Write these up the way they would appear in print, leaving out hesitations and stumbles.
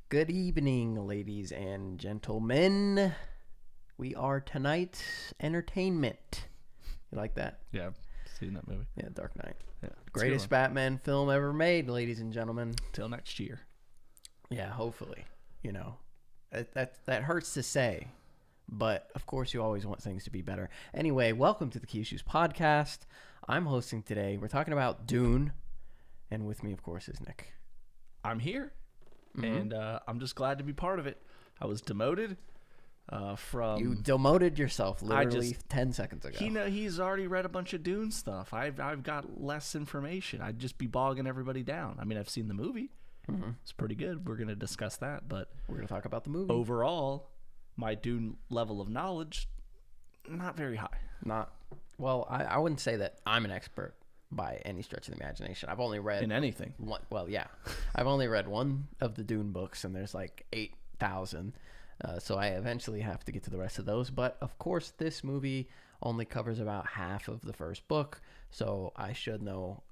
Good evening, ladies and gentlemen. We are tonight's entertainment. You like that? Yeah, I've seen that movie. Yeah, Dark Knight. Yeah, Greatest Batman film ever made, ladies and gentlemen. Till next year. Yeah, hopefully. You know, that hurts to say, but of course you always want things to be better. Anyway, welcome to the Key Issues podcast. I'm hosting today. We're talking about Dune, and with me, of course, is Nick. I'm here, and I'm just glad to be part of it. I was demoted from... You demoted yourself literally 10 seconds ago. He's already read a bunch of Dune stuff. I've got less information. I'd just be bogging everybody down. I mean, I've seen the movie. It's pretty good. We're going to discuss that, but... We're going to talk about the movie. Overall, my Dune level of knowledge, not very high. Well, I wouldn't say that I'm an expert by any stretch of the imagination. I've only read... In anything. I've only read one of the Dune books, and there's like 8,000. So I eventually have to get to the rest of those. But, of course, this movie only covers about half of the first book. So I should know,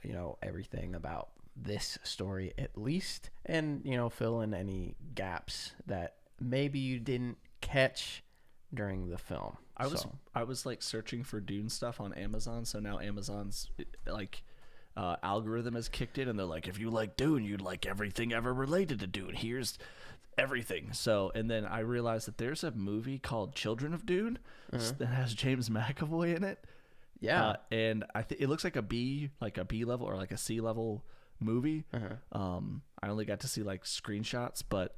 everything about this story at least. And, fill in any gaps that maybe you didn't catch during the film. I was like searching for Dune stuff on Amazon, so now Amazon's algorithm has kicked in, and they're like, if you like Dune, you'd like everything ever related to Dune. Here's everything. So, and then I realized that there's a movie called Children of Dune that has James McAvoy in it. Yeah, and I think it looks like a B level or like a C level movie. I only got to see like screenshots, but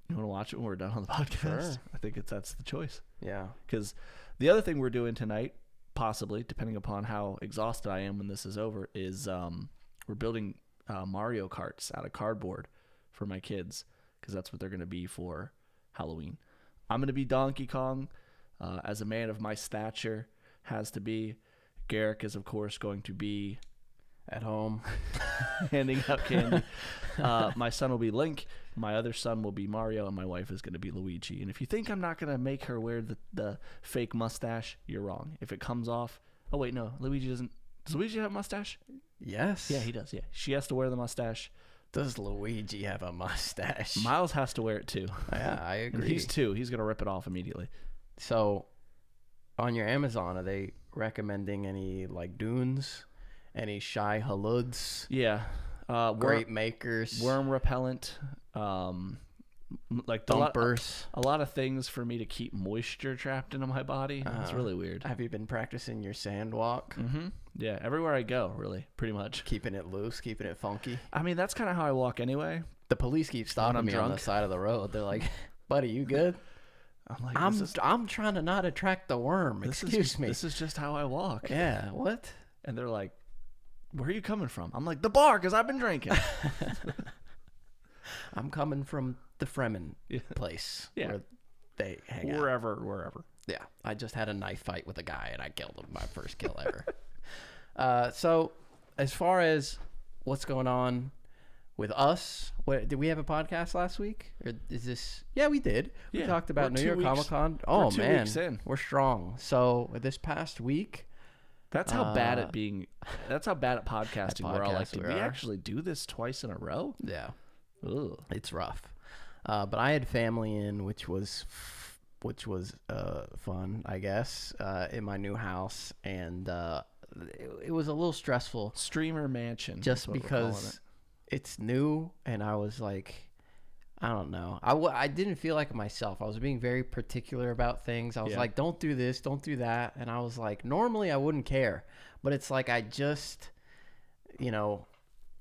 you want to watch it when we're done on the podcast? Sure. I think that's the choice. Yeah. Because the other thing we're doing tonight, possibly, depending upon how exhausted I am when this is over, is we're building Mario Karts out of cardboard for my kids, because that's what they're going to be for Halloween. I'm going to be Donkey Kong, as a man of my stature has to be. Garrick is, of course, going to be... At home. handing out candy. My son will be Link. My other son will be Mario, and my wife is going to be Luigi. And if you think I'm not going to make her wear the fake mustache, you're wrong. If it comes off... Oh, wait, no. Luigi doesn't... Does Luigi have a mustache? Yes. Yeah, he does, yeah. She has to wear the mustache. Does Luigi have a mustache? Miles has to wear it, too. Yeah, I agree. And he's 2. He's going to rip it off immediately. So, on your Amazon, are they recommending any, like, Dunes? Any Shai Haluds? Yeah. Great makers. Worm repellent. Like dumpers. A lot of things for me to keep moisture trapped into my body. It's really weird. Have you been practicing your sand walk? Mm-hmm. Yeah, everywhere I go, really, pretty much. Keeping it loose, keeping it funky. I mean, that's kind of how I walk anyway. The police keep stopping me on the side of the road. They're like, buddy, you good? I'm like, I'm trying to not attract the worm. Excuse me. This is just how I walk. Yeah, what? And they're like, where are you coming from? I'm like, the bar, because I've been drinking. I'm coming from the Fremen place where they hang out. Wherever. Yeah, I just had a knife fight with a guy, and I killed him. My first kill ever. So, as far as what's going on with us, did we have a podcast last week? Or is this? Yeah, we did. We talked about New York Comic Con. Oh, man. 2 weeks in. We're strong. So, this past week... That's how bad at podcasting we're all like, did we actually do this twice in a row? Yeah. Ugh. It's rough. But I had family in, which was fun, I guess, in my new house. And it was a little stressful. Streamer mansion. Just because it's new, and I was like... I don't know. I didn't feel like myself. I was being very particular about things. I was like, don't do this, don't do that. And I was like, normally I wouldn't care. But it's like I just,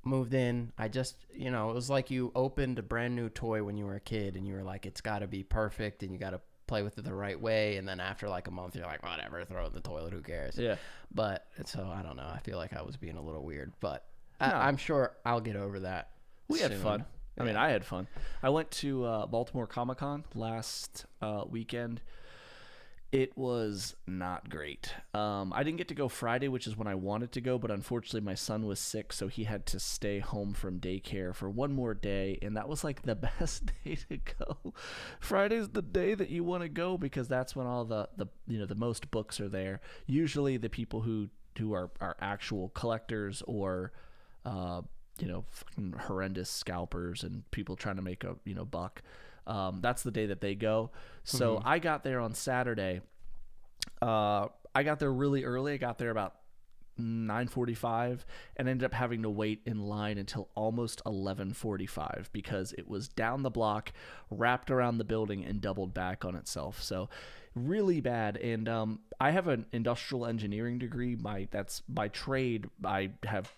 moved in. I just, it was like you opened a brand new toy when you were a kid, and you were like, it's got to be perfect, and you got to play with it the right way. And then after like a month, you're like, whatever, throw it in the toilet, who cares? Yeah. But so I don't know. I feel like I was being a little weird. But I'm sure I'll get over that. We had fun. I mean, I had fun. I went to Baltimore Comic Con last weekend. It was not great. I didn't get to go Friday, which is when I wanted to go, but unfortunately my son was sick, so he had to stay home from daycare for one more day, and that was like the best day to go. Friday's the day that you want to go because that's when all the most books are there. Usually the people who are actual collectors or fucking horrendous scalpers and people trying to make a, buck. That's the day that they go. So I got there on Saturday. I got there really early. I got there about 9:45 and ended up having to wait in line until almost 11:45 because it was down the block, wrapped around the building, and doubled back on itself. So really bad. And I have an industrial engineering degree. That's by trade. I have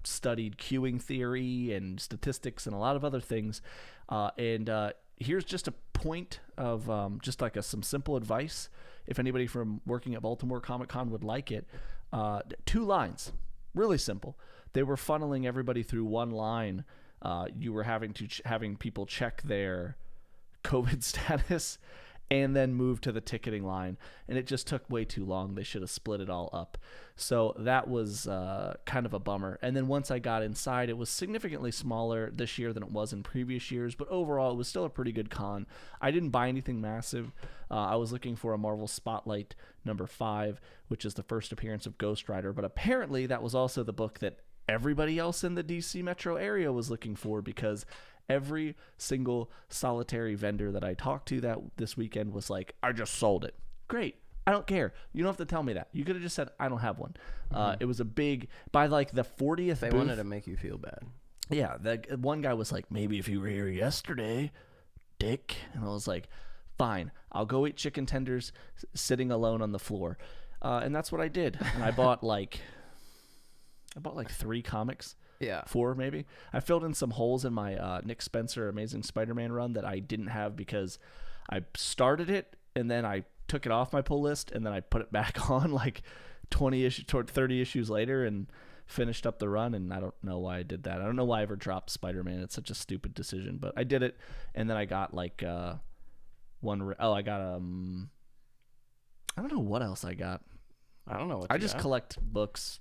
studied queuing theory and statistics and a lot of other things. Here's just a point of just like some simple advice. If anybody from working at Baltimore Comic-Con would like it, 2 lines, really simple. They were funneling everybody through one line. You were having people check their COVID status and then move to the ticketing line, and it just took way too long. They should have split it all up. So that was kind of a bummer. And then once I got inside, it was significantly smaller this year than it was in previous years, but overall it was still a pretty good con. I didn't buy anything massive. I was looking for a Marvel Spotlight number 5, which is the first appearance of Ghost Rider, but apparently that was also the book that everybody else in the DC metro area was looking for, because every single solitary vendor that I talked to this weekend was like, I just sold it. Great. I don't care. You don't have to tell me that. You could have just said, I don't have one. It was a big, by like the 40th They booth, wanted to make you feel bad. Yeah. The one guy was like, maybe if you were here yesterday, dick. And I was like, fine. I'll go eat chicken tenders sitting alone on the floor. And that's what I did. And I bought like 3 comics. Yeah. 4 maybe. I filled in some holes in my Nick Spencer Amazing Spider-Man run that I didn't have because I started it and then I took it off my pull list and then I put it back on like 30 issues later and finished up the run, and I don't know why I did that. I don't know why I ever dropped Spider-Man. It's such a stupid decision, but I did it. And then I got like I got I don't know what else I got. I don't know what I you just got. collect books.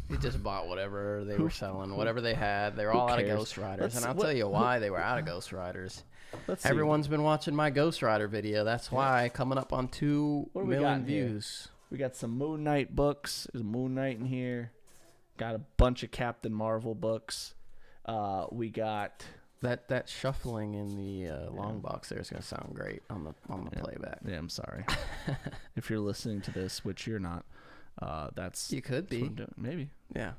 You just bought whatever they were selling, whatever they had. They were all out of cares? Ghost Riders, and I'll tell you why they were out of Ghost Riders. Let's see. Everyone's been watching my Ghost Rider video. That's why, coming up on 2 What do we million got here? views. We got some Moon Knight books. There's Moon Knight in here. Got a bunch of Captain Marvel books. We got That shuffling in the long box there is going to sound great on the playback. Yeah, I'm sorry. If you're listening to this, which you're not, that's You could that's what be. I'm doing. Maybe. Yeah.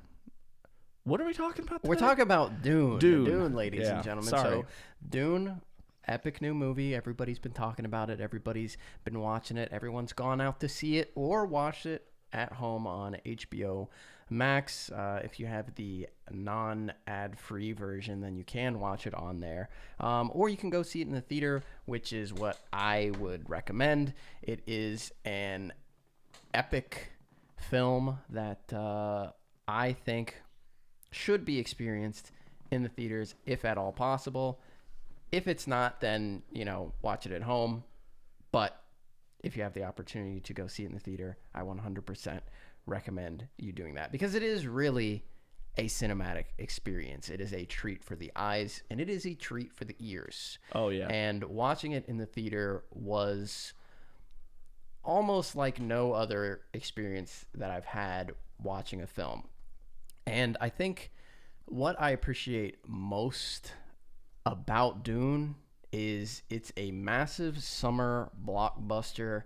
What are we talking about? We're today? talking about Dune. Dune. Dune, ladies Yeah, and gentlemen. sorry. So, Dune, epic new movie. Everybody's been talking about it. Everybody's been watching it. Everyone's gone out to see it or watch it at home on HBO Max. If you have the non-ad-free version, then you can watch it on there. Or you can go see it in the theater, which is what I would recommend. It is an epic film that I think should be experienced in the theaters if at all possible. If it's not, then, watch it at home. But if you have the opportunity to go see it in the theater, I 100% recommend you doing that, because it is really a cinematic experience. It is a treat for the eyes, and it is a treat for the ears. Oh, yeah. And watching it in the theater was almost like no other experience that I've had watching a film. And I think what I appreciate most about Dune is it's a massive summer blockbuster,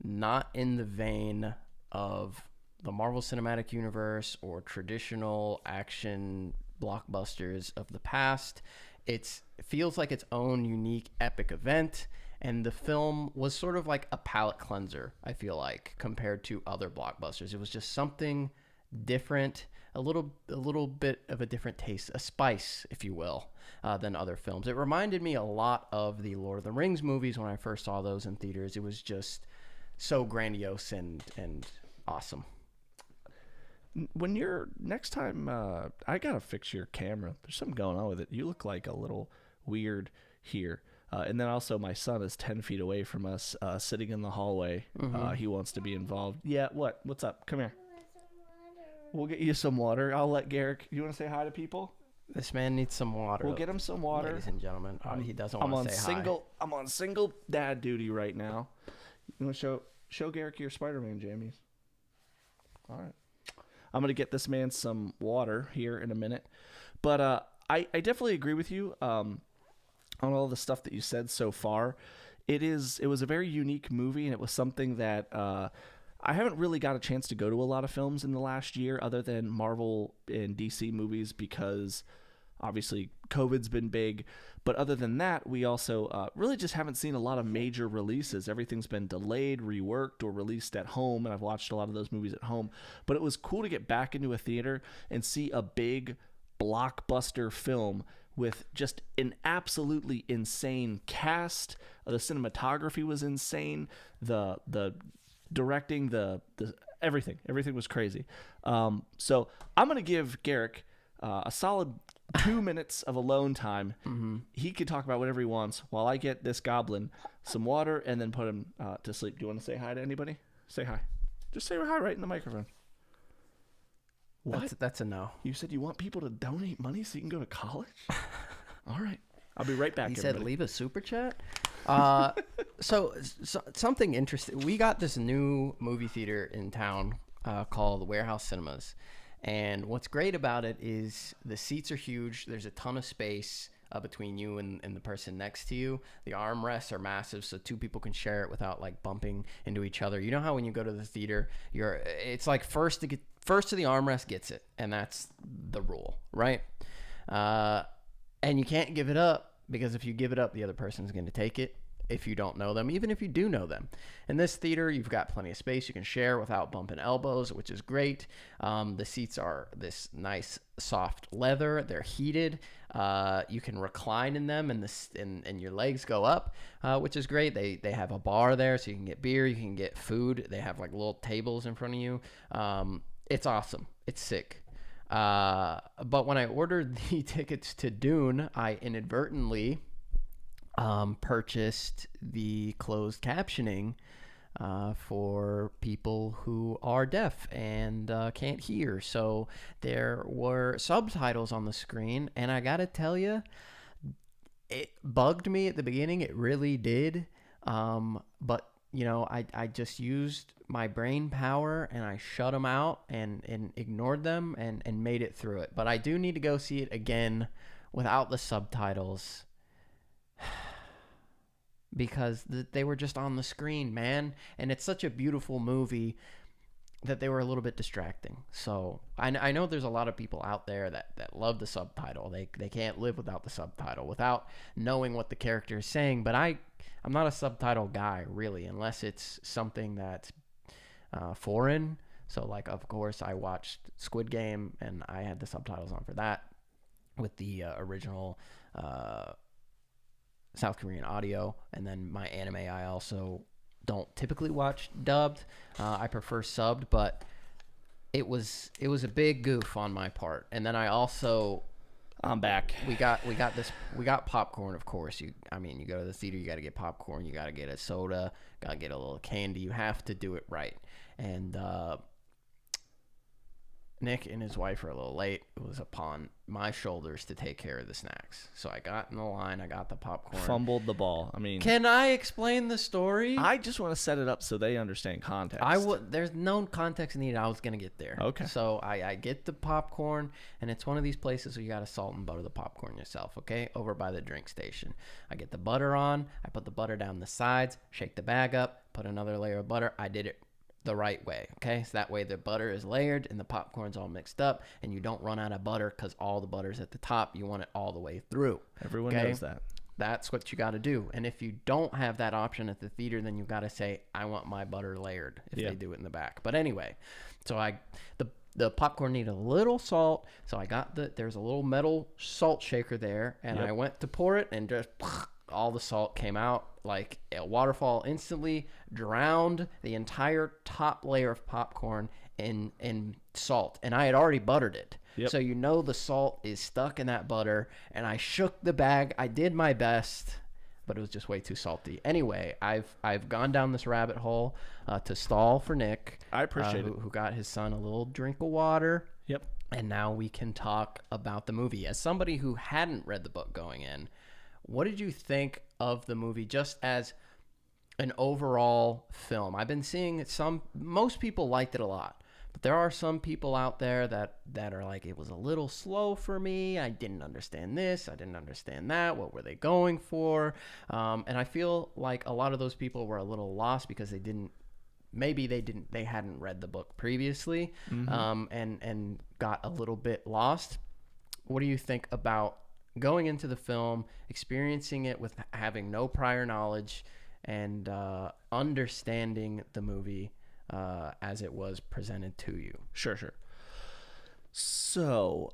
not in the vein of the Marvel Cinematic Universe or traditional action blockbusters of the past. It feels like its own unique epic event, and the film was sort of like a palate cleanser, I feel like, compared to other blockbusters. It was just something different, a little bit of a different taste, a spice, if you will, than other films. It reminded me a lot of the Lord of the Rings movies when I first saw those in theaters. It was just so grandiose and awesome. When you're next time, I gotta fix your camera. There's something going on with it. You look like a little weird here. And then also my son is 10 feet away from us, sitting in the hallway. He wants to be involved. Yeah, what? What's up? Come here. We'll get you some water. I'll let Garrick. You want to say hi to people? This man needs some water. We'll get him some water. Ladies and gentlemen, he doesn't I'm want on to say single. I'm on single dad duty right now. You want to show Garrick your Spider-Man jammies? All right. I'm gonna get this man some water here in a minute. But I definitely agree with you on all the stuff that you said so far. It was a very unique movie, and it was something that I haven't really got a chance to go to a lot of films in the last year other than Marvel and DC movies because obviously COVID's been big. But other than that, we also really just haven't seen a lot of major releases. Everything's been delayed, reworked, or released at home, and I've watched a lot of those movies at home. But it was cool to get back into a theater and see a big blockbuster film with just an absolutely insane cast. The cinematography was insane. The directing, the everything was crazy. So I'm gonna give Garrick a solid 2 minutes of alone time. Mm-hmm. He can talk about whatever he wants while I get this goblin some water and then put him to sleep. Do you want to say hi to anybody? Say hi. Just say hi right in the microphone. What? That's a no. You said you want people to donate money so you can go to college? All right. I'll be right back. He everybody. said leave a super chat. So something interesting. We got this new movie theater in town called Warehouse Cinemas. And what's great about it is the seats are huge. There's a ton of space between you and the person next to you. The armrests are massive, so two people can share it without like bumping into each other. You know how when you go to the theater, it's like first to the armrest gets it, and that's the rule, right? And you can't give it up because if you give it up, the other person's going to take it. If you don't know them, even if you do know them. In this theater, you've got plenty of space you can share without bumping elbows, which is great. The seats are this nice soft leather. They're heated. You can recline in them, and your legs go up, which is great. They have a bar there, so you can get beer, you can get food. They have like little tables in front of you. It's awesome. It's sick. But when I ordered the tickets to Dune, I inadvertently purchased the closed captioning for people who are deaf and can't hear. So there were subtitles on the screen, and I gotta tell you, it bugged me at the beginning. It really did. But you know, I just used my brain power and I shut them out and ignored them and made it through it. But I do need to go see it again without the subtitles. Because they were just on the screen, man. And it's such a beautiful movie that they were a little bit distracting. So I know there's a lot of people out there that love the subtitle. They can't live without the subtitle, without knowing what the character is saying. But I'm not a subtitle guy, really, unless it's something that's foreign. So, like, of course, I watched Squid Game, and I had the subtitles on for that with the original South Korean audio, and then my anime I also don't typically watch dubbed. I prefer subbed, but it was a big goof on my part. And then I'm back. We got popcorn, of course. You go to the theater, you got to get popcorn, you got to get a soda, got to get a little candy. You have to do it right. And Nick and his wife were a little late. It was upon my shoulders to take care of the snacks. So I got in the line. I got the popcorn. Fumbled the ball. I mean, can I explain the story? I just want to set it up so they understand context. There's no context needed. I was going to get there. Okay. So I get the popcorn, and it's one of these places where you got to salt and butter the popcorn yourself, okay? Over by the drink station. I get the butter on. I put the butter down the sides, shake the bag up, put another layer of butter. I did it the right way, okay? So that way the butter is layered and the popcorn's all mixed up, and you don't run out of butter because all the butter's at the top. You want it all the way through. Everyone knows that. That's what you got to do. And if you don't have that option at the theater, then you got to say, I want my butter layered, if they do it in the back. But anyway, so the popcorn needed a little salt, so I got there's a little metal salt shaker there, and I went to pour it, and just all the salt came out like a waterfall, instantly drowned the entire top layer of popcorn in salt. And I had already buttered it. Yep. So the salt is stuck in that butter, and I shook the bag. I did my best, but it was just way too salty. Anyway, I've gone down this rabbit hole to stall for Nick. I appreciate it. Who got his son a little drink of water. Yep. And now we can talk about the movie. As somebody who hadn't read the book going in, what did you think of the movie just as an overall film? I've been seeing most people liked it a lot, But there are some people out there that are like, it was a little slow for me. I didn't understand this. I didn't understand that. What were they going for? And I feel like a lot of those people were a little lost because they hadn't read the book previously, and got a little bit lost. What do you think about going into the film, experiencing it with having no prior knowledge, and understanding the movie as it was presented to you? Sure. So,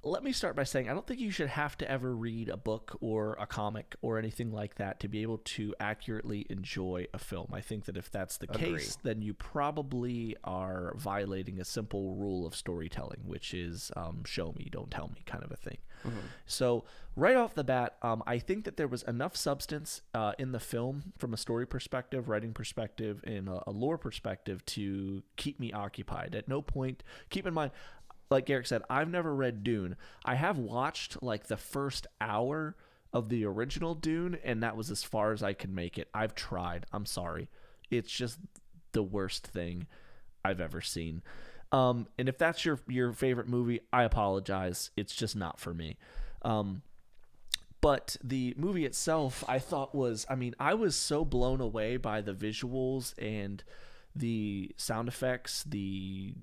let me start by saying I don't think you should have to ever read a book or a comic or anything like that to be able to accurately enjoy a film. I think that if that's the case, then you probably are violating a simple rule of storytelling, which is show me, don't tell me kind of a thing. So right off the bat, I think that there was enough substance in the film from a story perspective, writing perspective, and a lore perspective to keep me occupied. At no point, keep in mind, like Garrick said, I've never read Dune. I have watched like the first hour of the original Dune, and that was as far as I could make it. I've tried. I'm sorry. It's just the worst thing I've ever seen. And if that's your favorite movie, I apologize. It's just not for me. But the movie itself, I thought I was so blown away by the visuals and the sound effects, the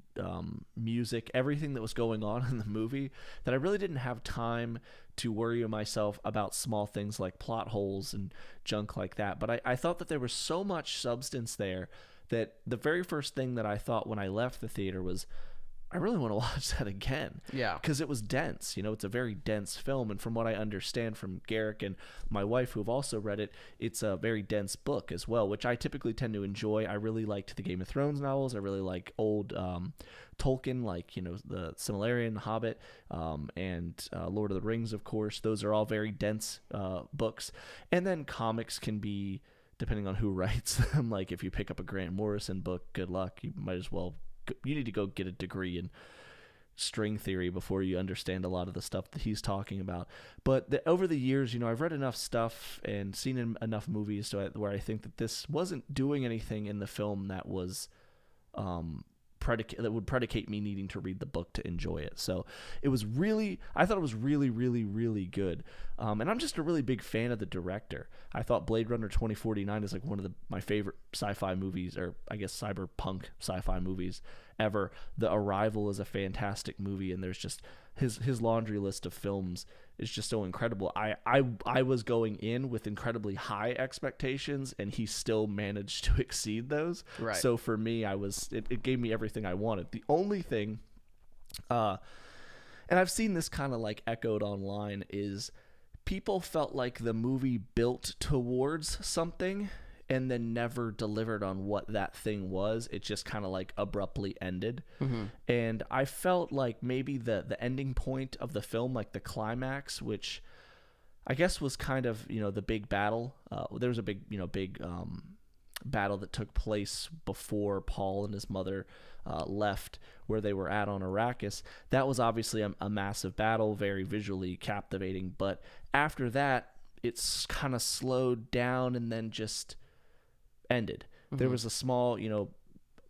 music, everything that was going on in the movie, that I really didn't have time to worry myself about small things like plot holes and junk like that. But I thought that there was so much substance there that the very first thing that I thought when I left the theater was, I really want to watch that again. Yeah. Because it was dense. It's a very dense film. And from what I understand from Garrick and my wife, who have also read it, it's a very dense book as well, which I typically tend to enjoy. I really liked the Game of Thrones novels. I really like old Tolkien, like, the Silmarillion, The Hobbit, and Lord of the Rings, of course. Those are all very dense books. And then comics can be, depending on who writes them, like if you pick up a Grant Morrison book, good luck. You need to go get a degree in string theory before you understand a lot of the stuff that he's talking about. But over the years, I've read enough stuff and seen enough movies where I think that this wasn't doing anything in the film that was that would predicate me needing to read the book to enjoy it. So I thought it was really, really, really good. And I'm just a really big fan of the director. I thought Blade Runner 2049 is like one of my favorite sci-fi movies, or I guess cyberpunk sci-fi movies ever. The Arrival is a fantastic movie, and there's just his laundry list of films is just so incredible. I was going in with incredibly high expectations, and he still managed to exceed those. Right. So for me, it gave me everything I wanted. The only thing, and I've seen this kind of like echoed online, is people felt like the movie built towards something and then never delivered on what that thing was. It just kind of like abruptly ended. And I felt like maybe the ending point of the film, like the climax, which I guess was kind of, the big battle. There was a big battle that took place before Paul and his mother left where they were at on Arrakis. That was obviously a massive battle, very visually captivating. But after that, it's kind of slowed down and then just ended. There was a small,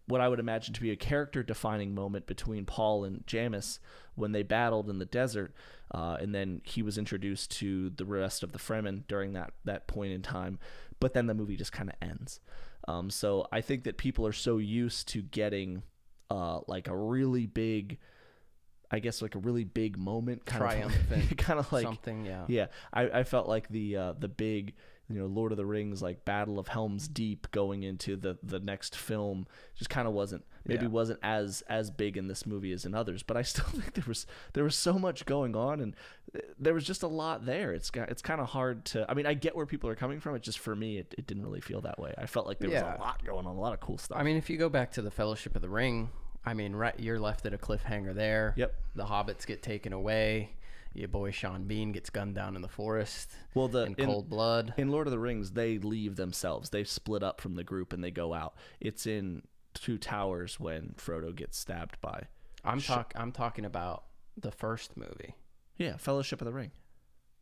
what I would imagine to be a character-defining moment between Paul and Jamis when they battled in the desert, and then he was introduced to the rest of the Fremen during that point in time. But then the movie just kind of ends. So I think that people are so used to getting like a really big, I guess like a really big moment, triumphant, kind of like something. Yeah. Yeah. I felt like the big, Lord of the Rings, like Battle of Helm's Deep going into the next film just kind of wasn't as big in this movie as in others. But I still think there was so much going on, and there was just a lot there. It's kind of hard to, I get where people are coming from. It just, for me, it didn't really feel that way. I felt like there was a lot going on, a lot of cool stuff. If you go back to the Fellowship of the Ring, right, you're left at a cliffhanger there. Yep. The hobbits get taken away. Your boy Sean Bean gets gunned down in the forest. Well, in cold blood. In Lord of the Rings, they leave themselves. They split up from the group and they go out. It's in Two Towers when Frodo gets stabbed by. I'm talking about the first movie. Yeah, Fellowship of the Ring.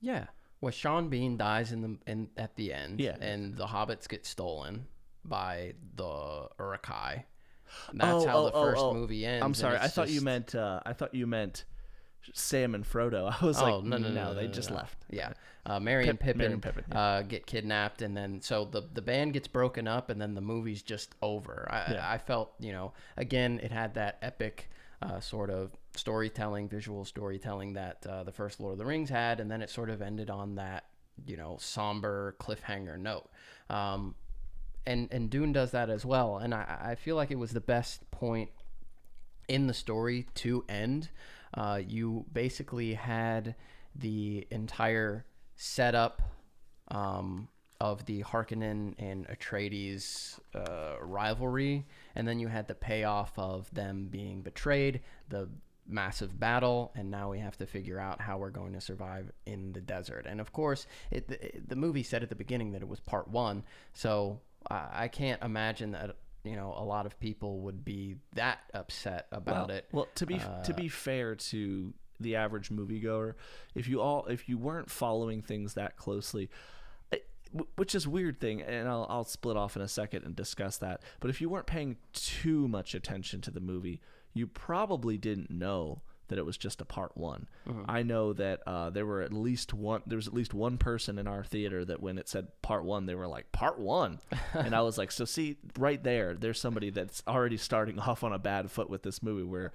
Yeah, well, Sean Bean dies at the end. Yeah, and the hobbits get stolen by the Uruk-hai. And that's how the first movie ends. I'm and sorry. it's I thought you meant Sam and Frodo. I was like, no, they just left. Yeah. Merry and Pippin, yeah. get kidnapped, and then so the band gets broken up, and then the movie's just over. I felt, again, it had that epic sort of storytelling, visual storytelling that the first Lord of the Rings had, and then it sort of ended on that, somber cliffhanger note. And Dune does that as well, and I feel like it was the best point in the story to end. You basically had the entire setup of the Harkonnen and Atreides rivalry, and then you had the payoff of them being betrayed, the massive battle, and now we have to figure out how we're going to survive in the desert. And of course, the movie said at the beginning that it was part one, so I can't imagine that a lot of people would be that upset about it. Well, to be fair to the average moviegoer, if you weren't following things that closely, which is a weird thing, and I'll split off in a second and discuss that. But if you weren't paying too much attention to the movie, you probably didn't know that it was just a part one. Mm-hmm. I know that there was at least one person in our theater that when it said part one, they were like, part one. And I was like, so see, right there's somebody that's already starting off on a bad foot with this movie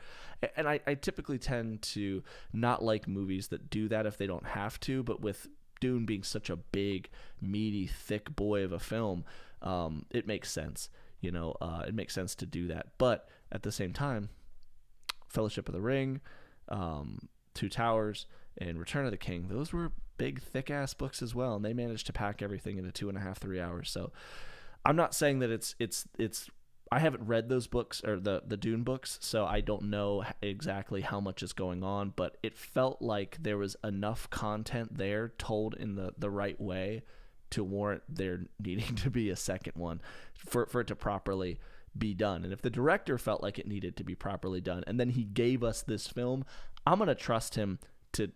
and I typically tend to not like movies that do that if they don't have to, but with Dune being such a big, meaty, thick boy of a film, it makes sense. It makes sense to do that. But at the same time, Fellowship of the Ring, Two Towers, and Return of the King, those were big, thick-ass books as well, and they managed to pack everything into 2.5, 3 hours. So I'm not saying that it's I haven't read those books, or the Dune books, so I don't know exactly how much is going on, but it felt like there was enough content there told in the right way to warrant there needing to be a second one for it to properly be done. And if the director felt like it needed to be properly done, and then he gave us this film, I'm going to trust him to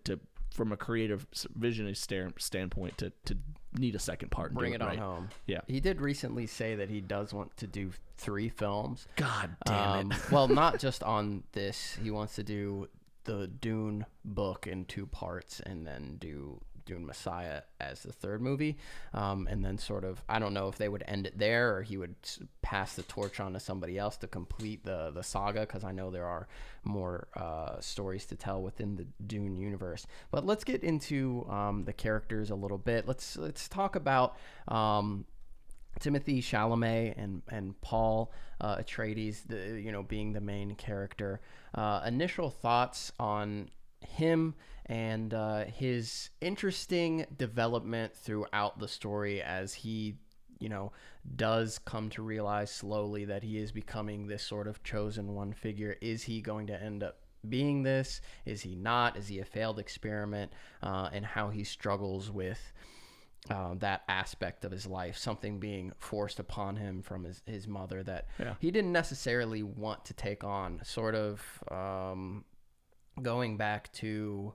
from a creative visionary standpoint to need a second part and bring it on right. home. Yeah. He did recently say that he does want to do 3 films. God damn it. Well, not just on this. He wants to do the Dune book in 2 parts and then do Dune Messiah as the 3rd movie, and then sort of, I don't know if they would end it there or he would pass the torch on to somebody else to complete the saga, because I know there are more stories to tell within the Dune universe. But let's get into the characters a little bit. Let's talk about Timothée Chalamet and Paul Atreides, being the main character. Initial thoughts on him and his interesting development throughout the story as he, does come to realize slowly that he is becoming this sort of chosen one figure. Is he going to end up being this? Is he not? Is he a failed experiment? And how he struggles with that aspect of his life, something being forced upon him from his mother that he didn't necessarily want to take on, sort of going back to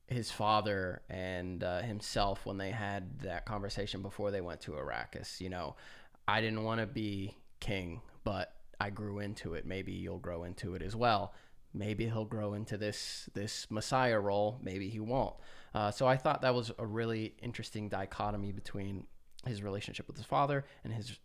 his father and himself when they had that conversation before they went to Arrakis. I didn't want to be king, but I grew into it. Maybe you'll grow into it as well. Maybe he'll grow into this Messiah role. Maybe he won't. So I thought that was a really interesting dichotomy between his relationship with his father and his,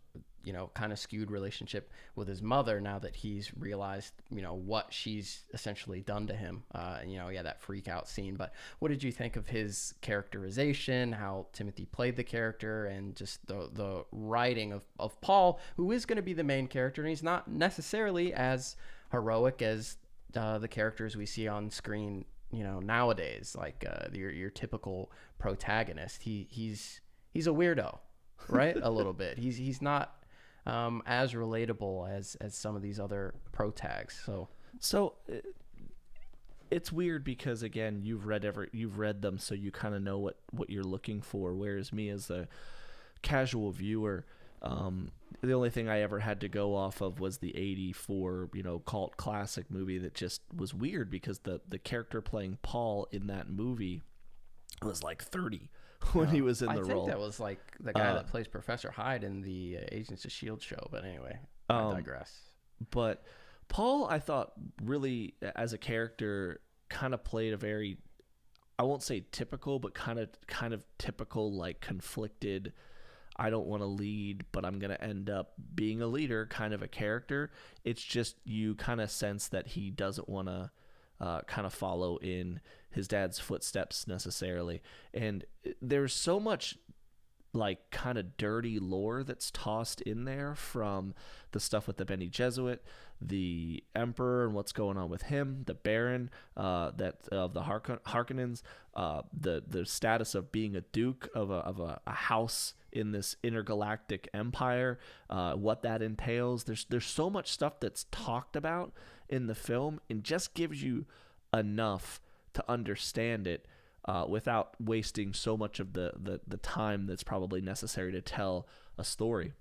kind of skewed relationship with his mother now that he's realized, what she's essentially done to him. That freak out scene. But what did you think of his characterization, how Timothy played the character, and just the writing of Paul, who is going to be the main character, and he's not necessarily as heroic as the characters we see on screen, nowadays, like your typical protagonist. He's a weirdo, right? A little bit. He's not as relatable as some of these other protags. So it's weird because, again, you've read them, so you kind of know what you're looking for. Whereas me, as a casual viewer, the only thing I ever had to go off of was the 84, cult classic movie that just was weird because the character playing Paul in that movie was like 30 when he was in the role. I think that was like the guy that plays Professor Hyde in the Agents of S.H.I.E.L.D. show, but anyway, I digress. But Paul, I thought, really as a character, kind of played a very, I won't say typical, but kind of typical, like conflicted, I don't want to lead, but I'm going to end up being a leader kind of a character. It's just you kind of sense that he doesn't want to kind of follow in his dad's footsteps necessarily. And there's so much like kind of dirty lore that's tossed in there from the stuff with the Bene Gesserit, the Emperor and what's going on with him, the Baron, that of the Harkonnens, the status of being a duke of a house in this intergalactic empire, what that entails. There's so much stuff that's talked about in the film and just gives you enough to understand it without wasting so much of the time that's probably necessary to tell a story.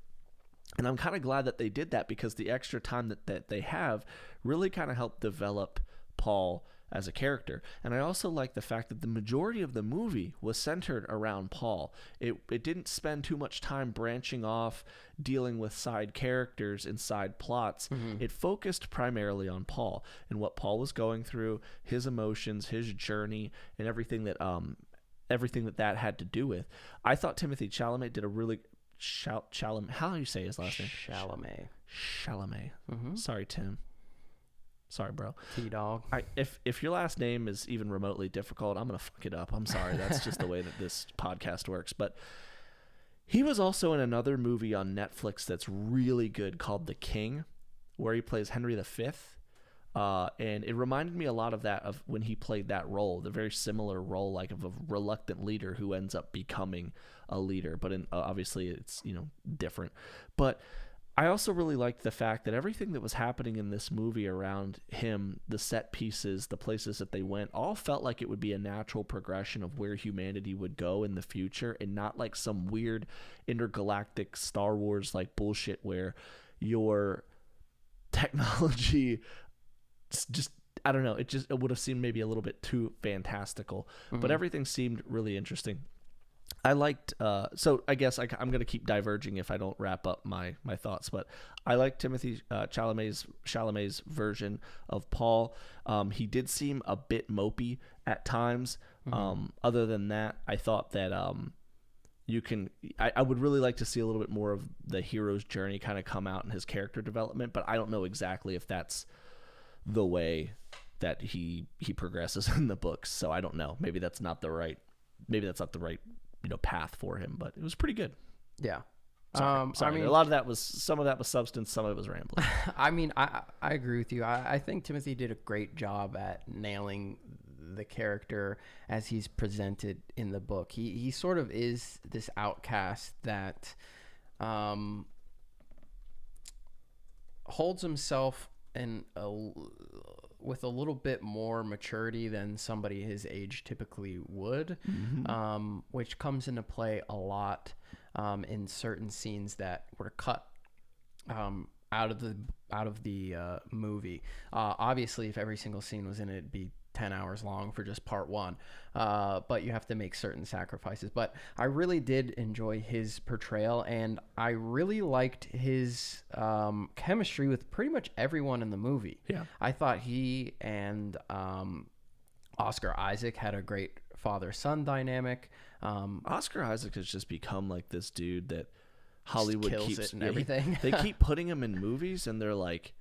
And I'm kind of glad that they did that, because the extra time that they have really kind of helped develop Paul as a character. And I also like the fact that the majority of the movie was centered around Paul. It didn't spend too much time branching off, dealing with side characters and side plots. Mm-hmm. It focused primarily on Paul and what Paul was going through, his emotions, his journey, and everything that that had to do with. I thought Timothée Chalamet did a really Chalamet. How do you say his last name? Chalamet. Mm-hmm. Sorry, Tim. Sorry, bro. T-Dog. If your last name is even remotely difficult, I'm going to fuck it up. I'm sorry. That's just the way that this podcast works. But he was also in another movie on Netflix that's really good called The King, where he plays Henry V. And it reminded me a lot of when he played that role, the very similar role, like of a reluctant leader who ends up becoming a leader. But obviously it's, different. But I also really liked the fact that everything that was happening in this movie around him, the set pieces, the places that they went, all felt like it would be a natural progression of where humanity would go in the future, and not like some weird intergalactic Star Wars like bullshit where your technology just, I don't know, it would have seemed maybe a little bit too fantastical. Mm-hmm. But everything seemed really interesting. I liked, so I guess I'm going to keep diverging if I don't wrap up my thoughts, but I liked Timothée Chalamet's version of Paul. He did seem a bit mopey at times. Mm-hmm. Other than that, I thought that I would really like to see a little bit more of the hero's journey kind of come out in his character development, but I don't know exactly if that's the way that he progresses in the books. So I don't know. Maybe that's not the right path for him, but it was pretty good. Yeah. Sorry. I mean, some of that was substance, some of it was rambling. I mean, I agree with you. I think Timothy did a great job at nailing the character as he's presented in the book. He sort of is this outcast that holds himself with a little bit more maturity than somebody his age typically would, mm-hmm. Which comes into play a lot in certain scenes that were cut out of the movie. Obviously, if every single scene was in it, it'd be 10 hours long for just part one, but you have to make certain sacrifices. But I really did enjoy his portrayal, and I really liked his chemistry with pretty much everyone in the movie. Yeah, I thought he and Oscar Isaac had a great father-son dynamic. Oscar Isaac has just become like this dude that Hollywood kills keeps it and everything. They keep putting him in movies, and they're like,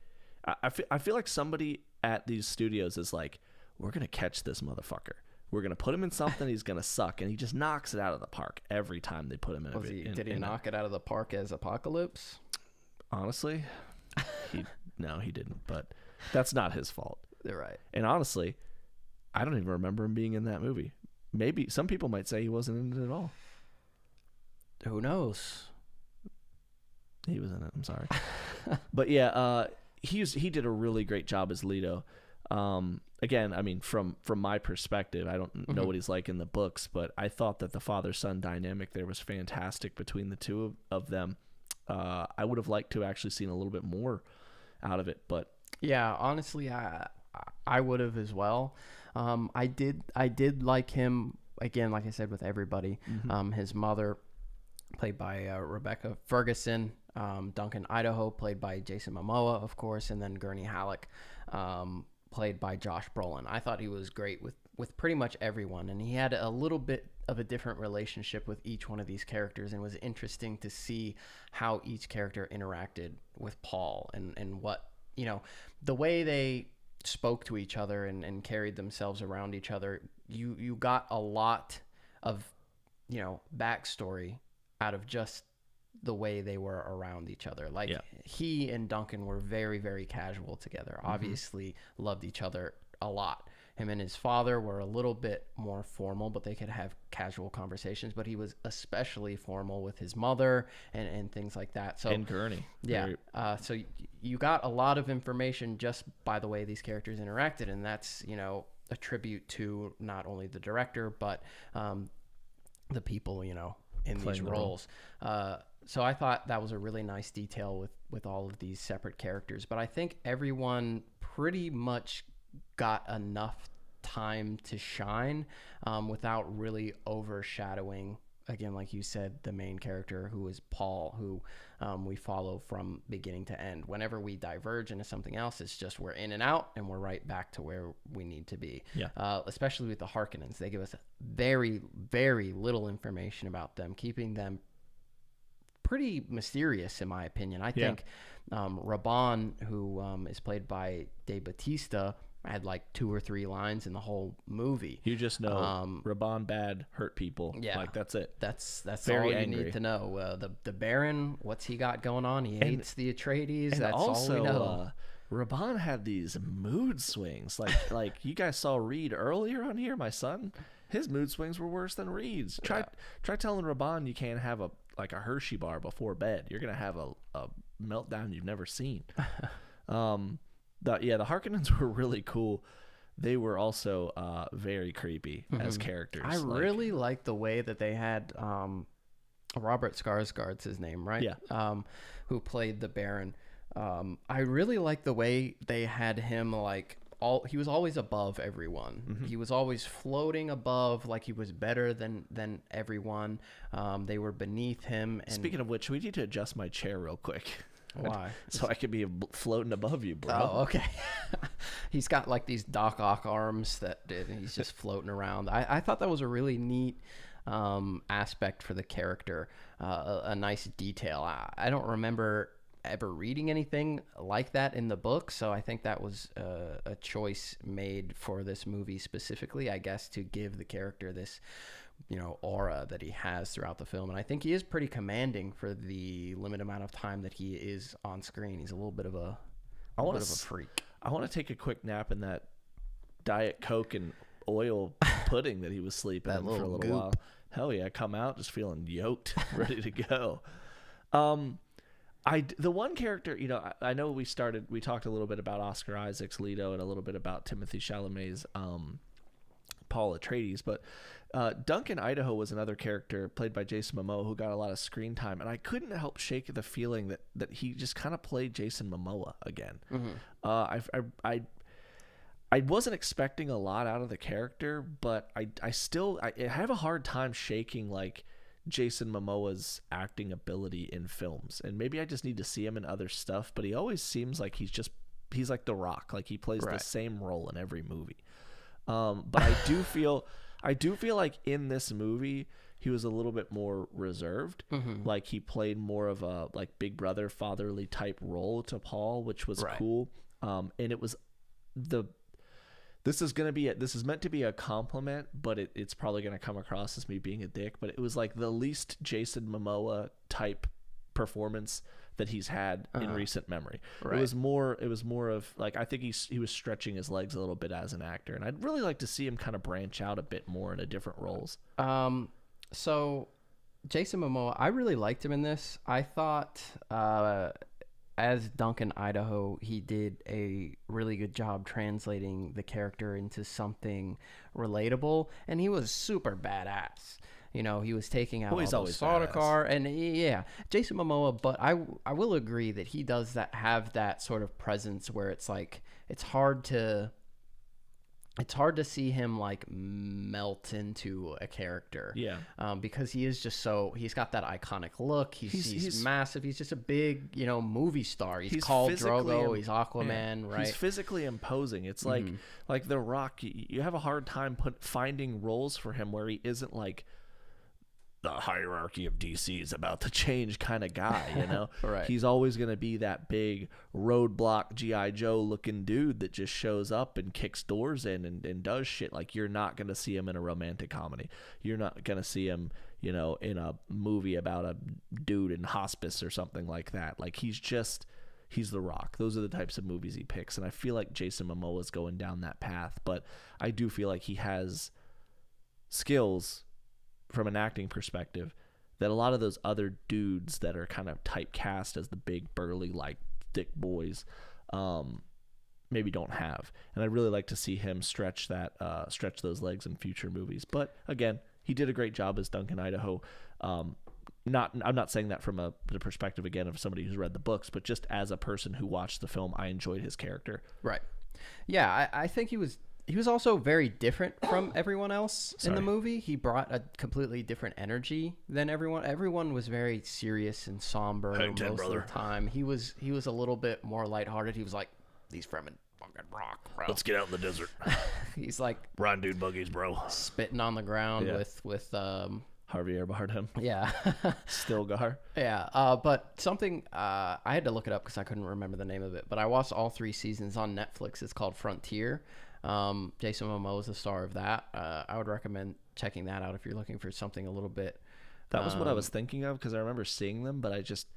I feel like somebody at these studios is like, we're going to catch this motherfucker. We're going to put him in something. He's going to suck. And he just knocks it out of the park every time they put him in. Did he knock it out of the park as Apocalypse? Honestly, no, he didn't. But that's not his fault. You're right. And honestly, I don't even remember him being in that movie. Maybe some people might say he wasn't in it at all. Who knows? He was in it. I'm sorry. But yeah, he did a really great job as Leto. Again, I mean, from my perspective, I don't know what he's like in the books, but I thought that the father-son dynamic there was fantastic between the two of them. I would have liked to have actually seen a little bit more out of it, but yeah, honestly, I would have as well. I did like him, again, like I said, with everybody. Mm-hmm. His mother, played by Rebecca Ferguson, Duncan Idaho, played by Jason Momoa, of course, and then Gurney Halleck, played by Josh Brolin. I thought he was great with pretty much everyone, and he had a little bit of a different relationship with each one of these characters, and it was interesting to see how each character interacted with Paul and what, the way they spoke to each other and carried themselves around each other. You got a lot of, backstory out of just the way they were around each other. Like, he and Duncan were very, very casual together. Obviously loved each other a lot. Him and his father were a little bit more formal, but they could have casual conversations. But he was especially formal with his mother and things like that. So, and Gurney. Yeah. So you got a lot of information just by the way these characters interacted. And that's, a tribute to not only the director, but the people, in these roles. So I thought that was a really nice detail with all of these separate characters. But I think everyone pretty much got enough time to shine without really overshadowing, again, like you said, the main character, who is Paul, who we follow from beginning to end. Whenever we diverge into something else, it's just we're in and out and we're right back to where we need to be. Especially with the Harkonnens. They give us very, very little information about them, keeping them pretty mysterious, in my opinion. I think Raban, who is played by Dave Bautista, had like 2 or 3 lines in the whole movie. You just know Raban bad, hurt people. Yeah, like that's it. That's very all angry. You need to know. The Baron, what's he got going on? He hates the Atreides. That's also, all we know. Raban had these mood swings. Like you guys saw Reed earlier on here. My son, his mood swings were worse than Reed's. Try telling Raban you can't have a Hershey bar before bed. You're gonna have a meltdown you've never seen. The Harkonnens were really cool. They were also very creepy as characters. I really like the way that they had Robert Skarsgård's his name, right? Yeah. Who played the Baron. I really like the way they had him he was always above everyone. He was always floating above, like he was better than everyone. They were beneath him. And speaking of which, we need to adjust my chair real quick. Why? So I could be floating above you, bro. Oh, okay. He's got like these Doc Ock arms that he's just floating around. I thought that was a really neat aspect for the character, a nice detail. I don't remember ever reading anything like that in the book, so I think that was a choice made for this movie specifically, I guess, to give the character this aura that he has throughout the film. And I think he is pretty commanding for the limited amount of time that he is on screen. He's a little bit of a freak. I want to take a quick nap in that Diet Coke and oil pudding that he was sleeping in for a little while. Hell yeah, come out just feeling yoked, ready to go. The one character, I know we talked a little bit about Oscar Isaac's Leto and a little bit about Timothy Chalamet's Paul Atreides, but Duncan Idaho was another character played by Jason Momoa who got a lot of screen time, and I couldn't help shake the feeling that he just kind of played Jason Momoa again. I wasn't expecting a lot out of the character, but I have a hard time shaking Jason Momoa's acting ability in films, and maybe I just need to see him in other stuff, but he always seems like he's like The Rock, like he plays the same role in every movie. But I do feel like in this movie he was a little bit more reserved. Like he played more of a big brother fatherly type role to Paul, which was cool. And it was this is meant to be a compliment, but it's probably going to come across as me being a dick, but it was like the least Jason Momoa type performance that he's had in recent memory. It was more of I think he was stretching his legs a little bit as an actor, and I'd really like to see him kind of branch out a bit more into different roles. So Jason Momoa, I really liked him in this. I thought as Duncan Idaho, he did a really good job translating the character into something relatable, and he was super badass. He was taking out all the Sardaukar, and Jason Momoa. But I will agree that he does have that sort of presence where it's like it's hard to it's hard to see him like melt into a character. Yeah. Because he is just he's got that iconic look. He's massive. He's just a big, movie star. He's called Drogo. He's Aquaman, right? He's physically imposing. It's like The Rock. You have a hard time finding roles for him where he isn't like the hierarchy of DC is about to change kind of guy, Right. He's always going to be that big roadblock G.I. Joe looking dude that just shows up and kicks doors in and does shit. Like, you're not going to see him in a romantic comedy. You're not going to see him, in a movie about a dude in hospice or something like that. Like, he's The Rock. Those are the types of movies he picks. And I feel like Jason Momoa is going down that path, but I do feel like he has skills from an acting perspective that a lot of those other dudes that are kind of typecast as the big burly like thick boys maybe don't have. And I'd really like to see him stretch those legs in future movies. But again, he did a great job as Duncan Idaho. I'm not saying that from the perspective again of somebody who's read the books, but just as a person who watched the film, I enjoyed his character. Right. Yeah, I think he was also very different from everyone else in the movie. He brought a completely different energy than everyone. Everyone was very serious and somber most of the time. He was a little bit more lighthearted. He was like, "These fremen fucking rock, bro. Let's get out in the desert." He's like riding dude buggies, bro. Spitting on the ground with Javier Bardem. Yeah. Stilgar. Yeah. But something I had to look it up because I couldn't remember the name of it. But I watched all 3 seasons on Netflix. It's called Frontier. Jason Momoa is the star of that. I would recommend checking that out if you're looking for something a little bit. That was what I was thinking of because I remember seeing them, but I just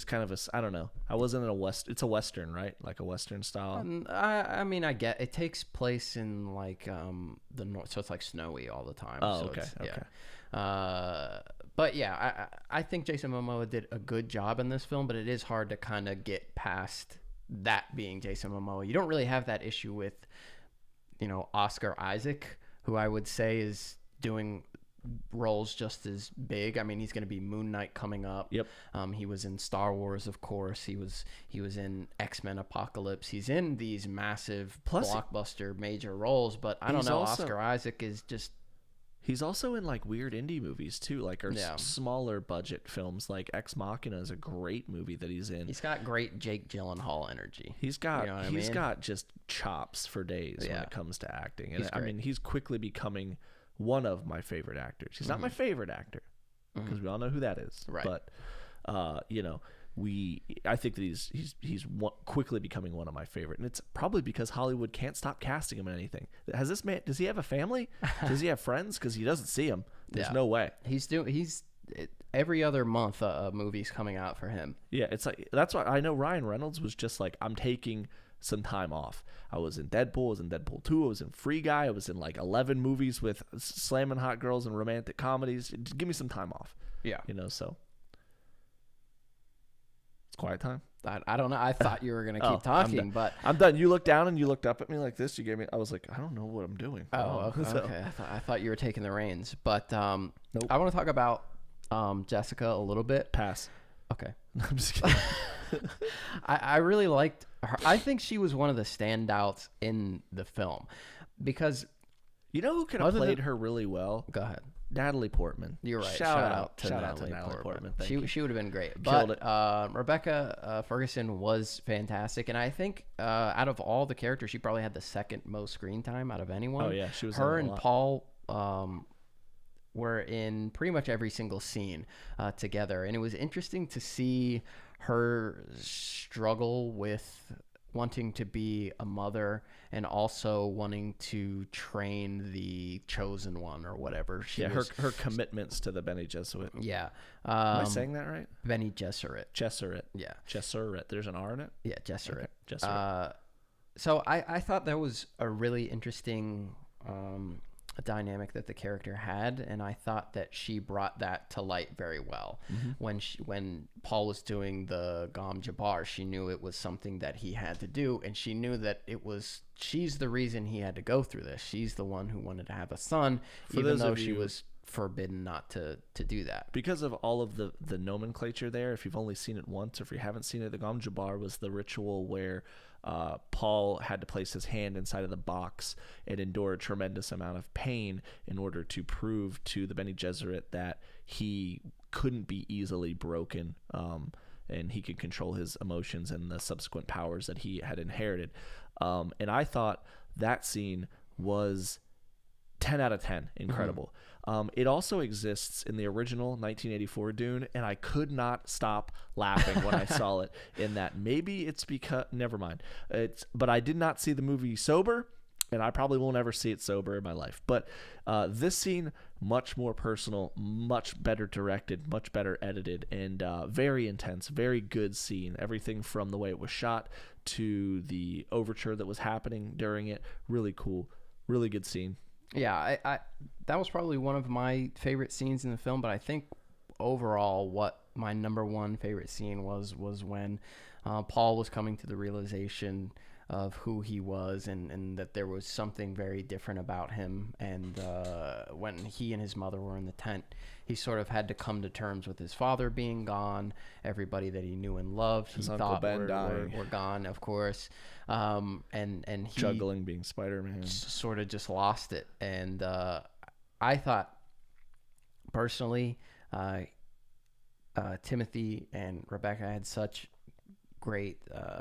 kind of I don't know. I wasn't in a It's a Western, right? Like a Western style. I mean, I get it takes place in like the north, so it's like snowy all the time. Oh, so okay. Yeah. But yeah, I think Jason Momoa did a good job in this film, but it is hard to kind of get past that being Jason Momoa. You don't really have that issue with Oscar Isaac, who I would say is doing roles just as big. I mean, he's going to be Moon Knight coming up. Yep. He was in Star Wars, of course. He was in X-Men Apocalypse. He's in these massive blockbuster major roles, but I don't know. Oscar Isaac is just. He's also in like weird indie movies too, like smaller budget films. Like Ex Machina is a great movie that he's in. He's got great Jake Gyllenhaal energy. He's got got just chops for days when it comes to acting. And I mean, he's quickly becoming one of my favorite actors. He's not my favorite actor because we all know who that is. Right. But I think that he's quickly becoming one of my favorite, and it's probably because Hollywood can't stop casting him in anything. Does he have a family? Does he have friends? Because he doesn't see them. There's no way. He's every other month a movie's coming out for him. Yeah, it's like that's why I know Ryan Reynolds was just like, I'm taking some time off. I was in Deadpool, I was in Deadpool 2, I was in Free Guy, I was in like 11 movies with slamming hot girls and romantic comedies. Just give me some time off. Yeah. So it's quiet time. I don't know. I thought you were going to keep talking, but I'm done. You looked down and you looked up at me like this. You gave me. I was like, I don't know what I'm doing. Oh, okay. I thought you were taking the reins, but nope. I want to talk about Jessica a little bit. Pass. Okay. I'm just kidding. I really liked her. I think she was one of the standouts in the film because you know who could have played her really well? Go ahead. Natalie Portman. You're right. Shout out to Natalie Portman. She would have been great. Killed it. Rebecca Ferguson was fantastic, and I think out of all the characters, she probably had the second most screen time out of anyone. Oh yeah, she was. Her and Paul were in pretty much every single scene together, and it was interesting to see her struggle with wanting to be a mother and also wanting to train the chosen one or whatever. Her commitments to the Bene Gesserit. Yeah. Am I saying that right? Bene Gesserit. Gesserit. Yeah. Gesserit. There's an R in it? Yeah, Gesserit. Okay. Gesserit. So I thought that was a really interesting dynamic that the character had, and I thought that she brought that to light very well. When Paul was doing the Gom Jabbar, she knew it was something that he had to do, and she knew that she's the reason he had to go through this. She's the one who wanted to have a son, even though she was forbidden not to do that. Because of all of the nomenclature there, if you've only seen it once, or if you haven't seen it, the Gom Jabbar was the ritual where Paul had to place his hand inside of the box and endure a tremendous amount of pain in order to prove to the Bene Gesserit that he couldn't be easily broken, and he could control his emotions and the subsequent powers that he had inherited. And I thought that scene was 10 out of 10 incredible. It also exists in the original 1984 Dune, and I could not stop laughing when I saw it. In that, maybe it's because, never mind, but I did not see the movie sober, and I probably won't ever see it sober in my life. But this scene, much more personal, much better directed, much better edited, and very intense, very good scene. Everything from the way it was shot to the overture that was happening during it, really cool, really good scene. Yeah, I that was probably one of my favorite scenes in the film, but I think overall what my number one favorite scene was when Paul was coming to the realization of who he was, and that there was something very different about him. And when he and his mother were in the tent, he sort of had to come to terms with his father being gone, everybody that he knew and loved, His he Uncle thought Ben dying. were gone, of course. And he Juggling being Spider-Man. sort of just lost it. And I thought, personally, Timothy and Rebecca had such great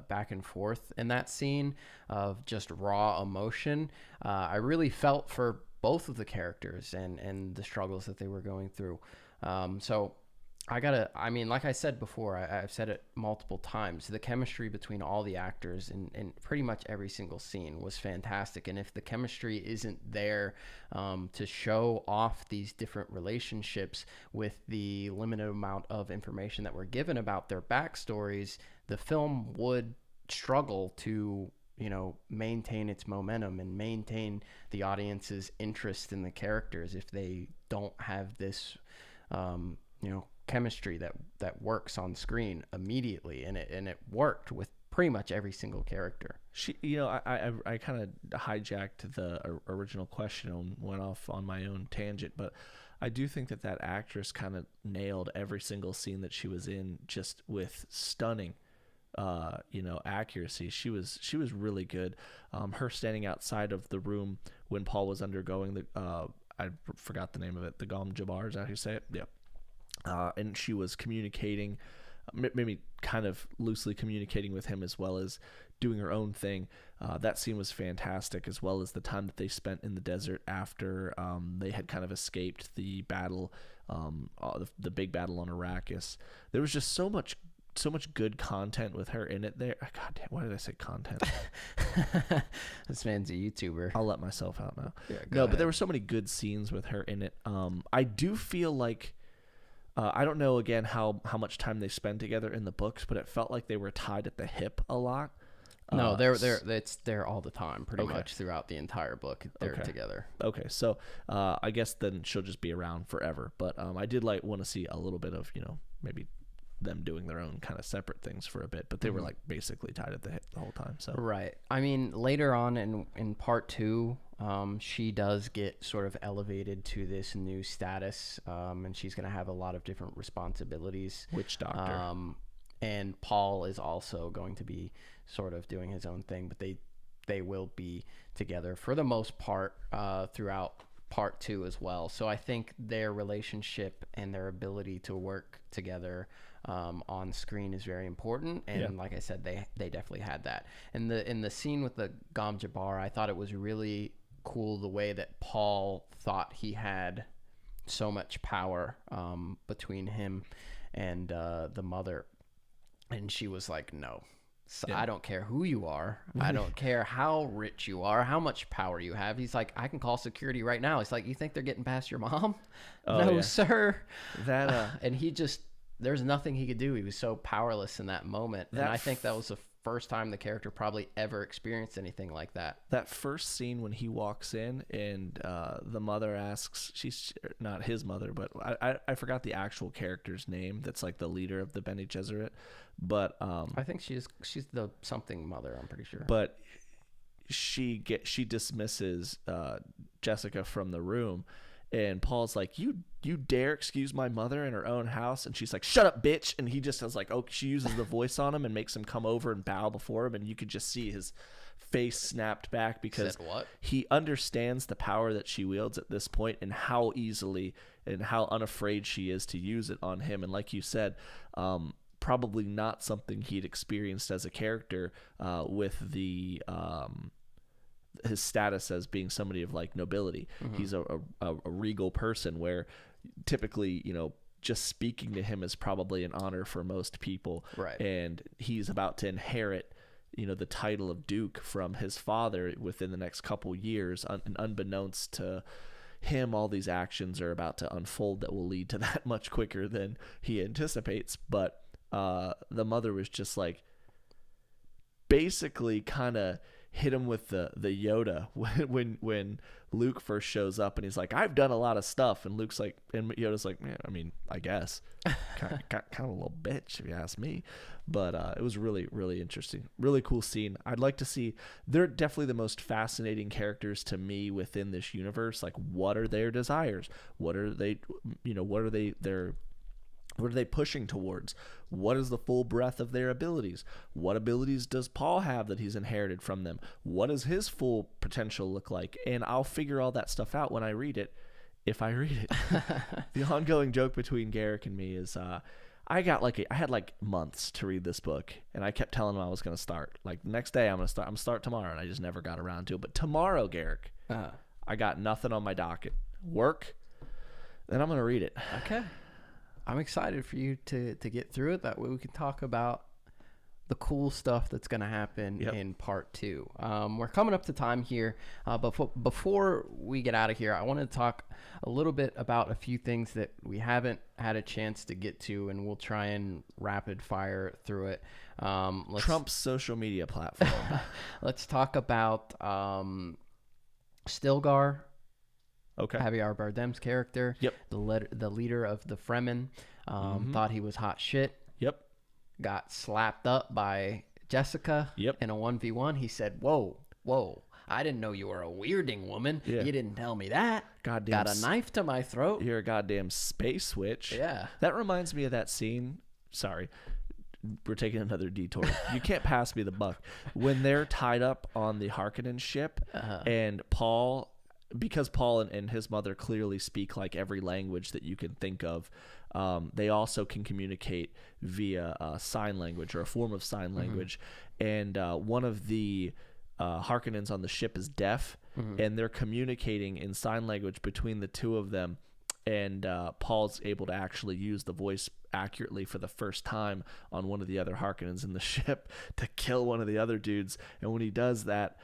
back and forth in that scene of just raw emotion. I really felt for both of the characters and the struggles that they were going through. So I mean, like I said before, I've said it multiple times, the chemistry between all the actors in pretty much every single scene was fantastic. And if the chemistry isn't there to show off these different relationships with the limited amount of information that we're given about their backstories, the film would struggle to, maintain its momentum and maintain the audience's interest in the characters if they don't have this, chemistry that works on screen immediately. And it worked with pretty much every single character. I kind of hijacked the original question and went off on my own tangent, but I do think that actress kind of nailed every single scene that she was in, just with stunning accuracy. She was really good. Her standing outside of the room when Paul was undergoing the I forgot the name of it, the Gom Jabbar, is that how you say it? Yeah. And she was communicating, maybe kind of loosely communicating with him, as well as doing her own thing. That scene was fantastic, as well as the time that they spent in the desert after they had kind of escaped the battle, the big battle on Arrakis. There was just so much good content with her in it there. God damn, why did I say content? This man's a YouTuber. I'll let myself out now. Yeah, no, but there were so many good scenes with her in it. I do feel like, I don't know, again, how much time they spend together in the books, but it felt like they were tied at the hip a lot. No, they're all the time, pretty much throughout the entire book. They're together. Okay, so I guess then she'll just be around forever. But I did want to see a little bit of, maybe them doing their own kind of separate things for a bit, but they were basically tied at the hip the whole time. So right. I mean, later on in part 2, she does get sort of elevated to this new status, and she's going to have a lot of different responsibilities. Witch doctor. And Paul is also going to be sort of doing his own thing, but they will be together for the most part throughout part 2 as well. So I think their relationship and their ability to work together on screen is very important, and like I said, they definitely had that. And in the scene with the Gom Jabbar, I thought it was really cool the way that Paul thought he had so much power between him and the mother, and she was like, no. So I don't care who you are. I don't care how rich you are, how much power you have. He's like, I can call security right now. It's like, you think they're getting past your mom? No, sir. And he just, there's nothing he could do. He was so powerless in that moment. And I think that was the first time the character probably ever experienced anything like that. That first scene when he walks in and the mother asks, she's not his mother, but I forgot the actual character's name. That's like the leader of the Bene Gesserit. But I think she's the something mother, I'm pretty sure. But she dismisses Jessica from the room, and Paul's like, you dare excuse my mother in her own house? And she's like, shut up, bitch. And he just has like, oh, she uses the voice on him and makes him come over and bow before him, and you could just see his face snapped back because he understands the power that she wields at this point and how easily and how unafraid she is to use it on him. And like you said, probably not something he'd experienced as a character with the his status as being somebody of like nobility. He's a regal person where typically, you know, just speaking to him is probably an honor for most people. Right. And he's about to inherit, you know, the title of Duke from his father within the next couple years, and unbeknownst to him, all these actions are about to unfold that will lead to that much quicker than he anticipates. But the mother was just like, basically kind of hit him with the Yoda when Luke first shows up and he's like, I've done a lot of stuff, and Luke's like, and Yoda's like, man, I mean, I guess kind of a little bitch if you ask me. But it was really, really interesting, really cool scene. I'd like to see, they're definitely the most fascinating characters to me within this universe. Like, what are their desires? What are they, you know, what are they pushing towards? What is the full breadth of their abilities? What abilities does Paul have that he's inherited from them? What does his full potential look like? And I'll figure all that stuff out when I read it, if I read it. The ongoing joke between Garrick and me is I had like months to read this book, and I kept telling him I was going to start. Like, the next day I'm going to start tomorrow, and I just never got around to it. But tomorrow, Garrick, I got nothing on my docket. Work, then I'm going to read it. Okay. I'm excited for you to get through it. That way we can talk about the cool stuff that's going to happen in part 2. We're coming up to time here. But before we get out of here, I want to talk a little bit about a few things that we haven't had a chance to get to, and we'll try and rapid fire through it. Trump's social media platform. Let's talk about Stilgar. Okay. Javier Bardem's character. Yep. The leader of the Fremen. Thought he was hot shit. Yep. Got slapped up by Jessica. Yep. In a 1v1. He said, whoa, I didn't know you were a weirding woman. Yeah. You didn't tell me that. Goddamn. Got a knife to my throat. You're a goddamn space witch. Yeah. That reminds me of that scene. Sorry. We're taking another detour. You can't pass me the buck. When they're tied up on the Harkonnen ship, and Paul, because Paul and his mother clearly speak like every language that you can think of, they also can communicate via sign language, or a form of sign language. And one of the Harkonnens on the ship is deaf, and they're communicating in sign language between the two of them. And Paul's able to actually use the voice accurately for the first time on one of the other Harkonnens in the ship to kill one of the other dudes. And when he does that,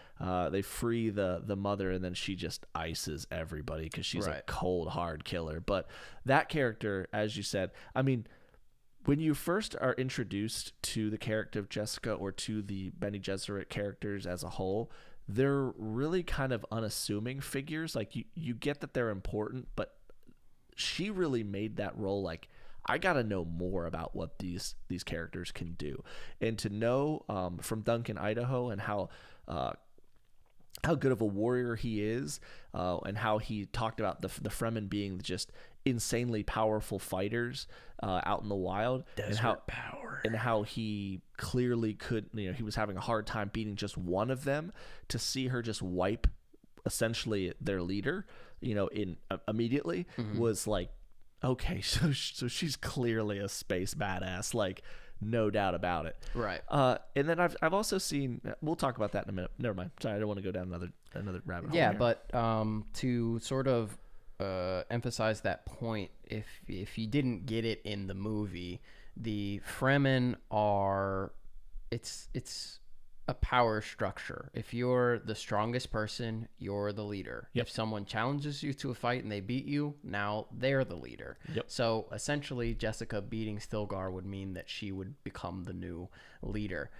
they free the mother, and then she just ices everybody because she's a cold, hard killer. But that character, as you said, I mean, when you first are introduced to the character of Jessica, or to the Bene Gesserit characters as a whole, they're really kind of unassuming figures. Like, you get that they're important, but she really made that role like, I got to know more about what these characters can do. And to know from Duncan, Idaho, and how good of a warrior he is, and how he talked about the Fremen being just insanely powerful fighters out in the wild, and how he clearly could, you know, he was having a hard time beating just one of them. To see her just wipe essentially their leader, you know, immediately was like, okay, so she's clearly a space badass, like, no doubt about it. Right. And then I've also seen, we'll talk about that in a minute. Never mind. Sorry, I don't want to go down another rabbit hole. Yeah, here. but to sort of emphasize that point, if you didn't get it in the movie, the Fremen are, it's a power structure. If you're the strongest person, you're the leader. Yep. If someone challenges you to a fight and they beat you, now they're the leader. Yep. So essentially, Jessica beating Stilgar would mean that she would become the new leader.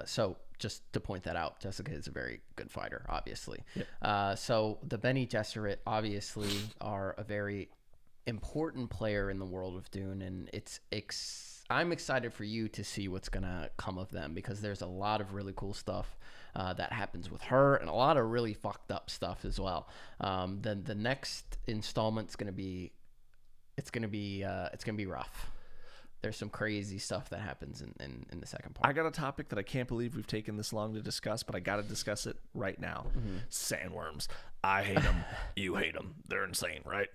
So just to point that out, Jessica is a very good fighter, obviously. Yep. So the Bene Gesserit obviously are a very important player in the world of Dune, and it's I'm excited for you to see what's gonna come of them, because there's a lot of really cool stuff that happens with her, and a lot of really fucked up stuff as well. Then the next installment's gonna be it's gonna be rough. There's some crazy stuff that happens in the second part. I got a topic that I can't believe we've taken this long to discuss, but I got to discuss it right now. Sandworms. I hate them. You hate them. They're insane, right?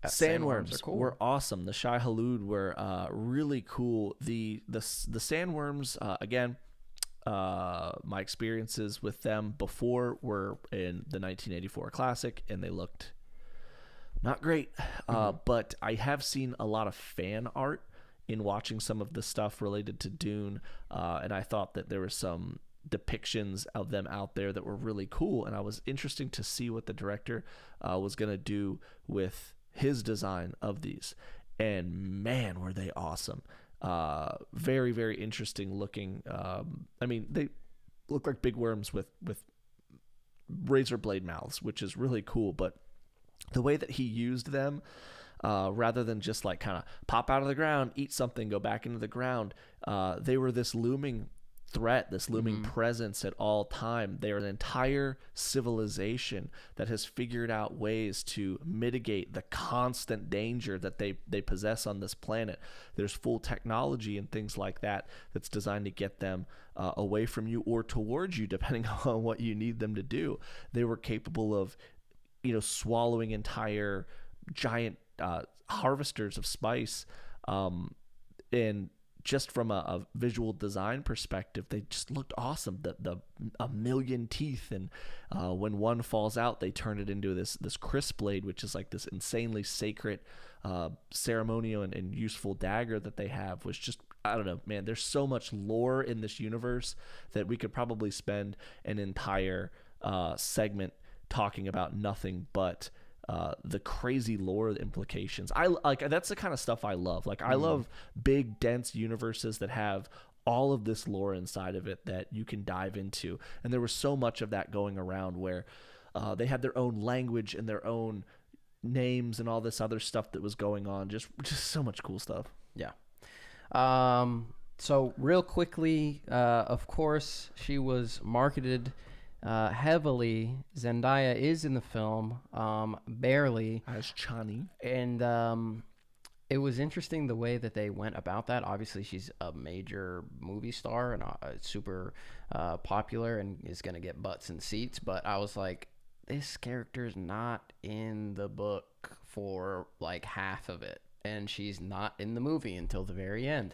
Sandworms are cool. were awesome. The Shai Halud were really cool. The sandworms, again, my experiences with them before were in the 1984 classic, and they looked not great. But I have seen a lot of fan art in watching some of the stuff related to Dune, and I thought that there were some depictions of them out there that were really cool, and I was interesting to see what the director was going to do with his design of these. And man, were they awesome. Very, very interesting looking. I mean, they look like big worms with razor blade mouths, which is really cool, but the way that he used them, rather than just like kind of pop out of the ground, eat something, go back into the ground, they were this looming threat, this looming presence at all time. They're an entire civilization that has figured out ways to mitigate the constant danger that they possess on this planet. There's full technology and things like that that's designed to get them away from you or towards you, depending on what you need them to do. They were capable of, swallowing entire giant harvesters of spice, and just from a visual design perspective, they just looked awesome. A million teeth, and when one falls out, they turn it into this crisp blade, which is like this insanely sacred, ceremonial and useful dagger that they have. Was just, I don't know, man. There's so much lore in this universe that we could probably spend an entire segment talking about nothing but the crazy lore implications. I like, that's the kind of stuff I love. Like, I love big, dense universes that have all of this lore inside of it that you can dive into. And there was so much of that going around where they had their own language and their own names and all this other stuff that was going on. Just so much cool stuff. Yeah. So real quickly, of course, she was marketed heavily. Zendaya is in the film, barely as Chani, and it was interesting the way that they went about that. Obviously, she's a major movie star and super popular and is gonna get butts and seats. But I was like, this character's not in the book for like half of it, and she's not in the movie until the very end.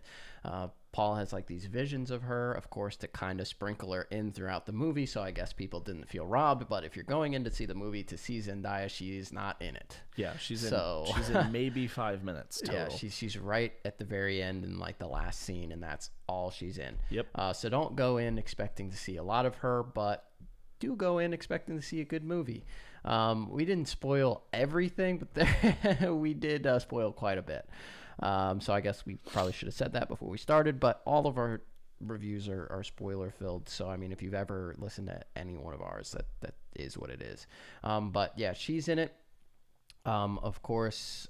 Paul has like these visions of her, of course, to kind of sprinkle her in throughout the movie, so I guess people didn't feel robbed. But if you're going in to see the movie to see Zendaya, she's not in it. Yeah, she's in maybe 5 minutes total. Yeah, she's right at the very end in like the last scene, and that's all she's in. Yep. So don't go in expecting to see a lot of her, but do go in expecting to see a good movie. We didn't spoil everything, but we did spoil quite a bit. So I guess we probably should have said that before we started, but all of our reviews are spoiler filled. So, I mean, if you've ever listened to any one of ours, that is what it is. But yeah, she's in it. Of course,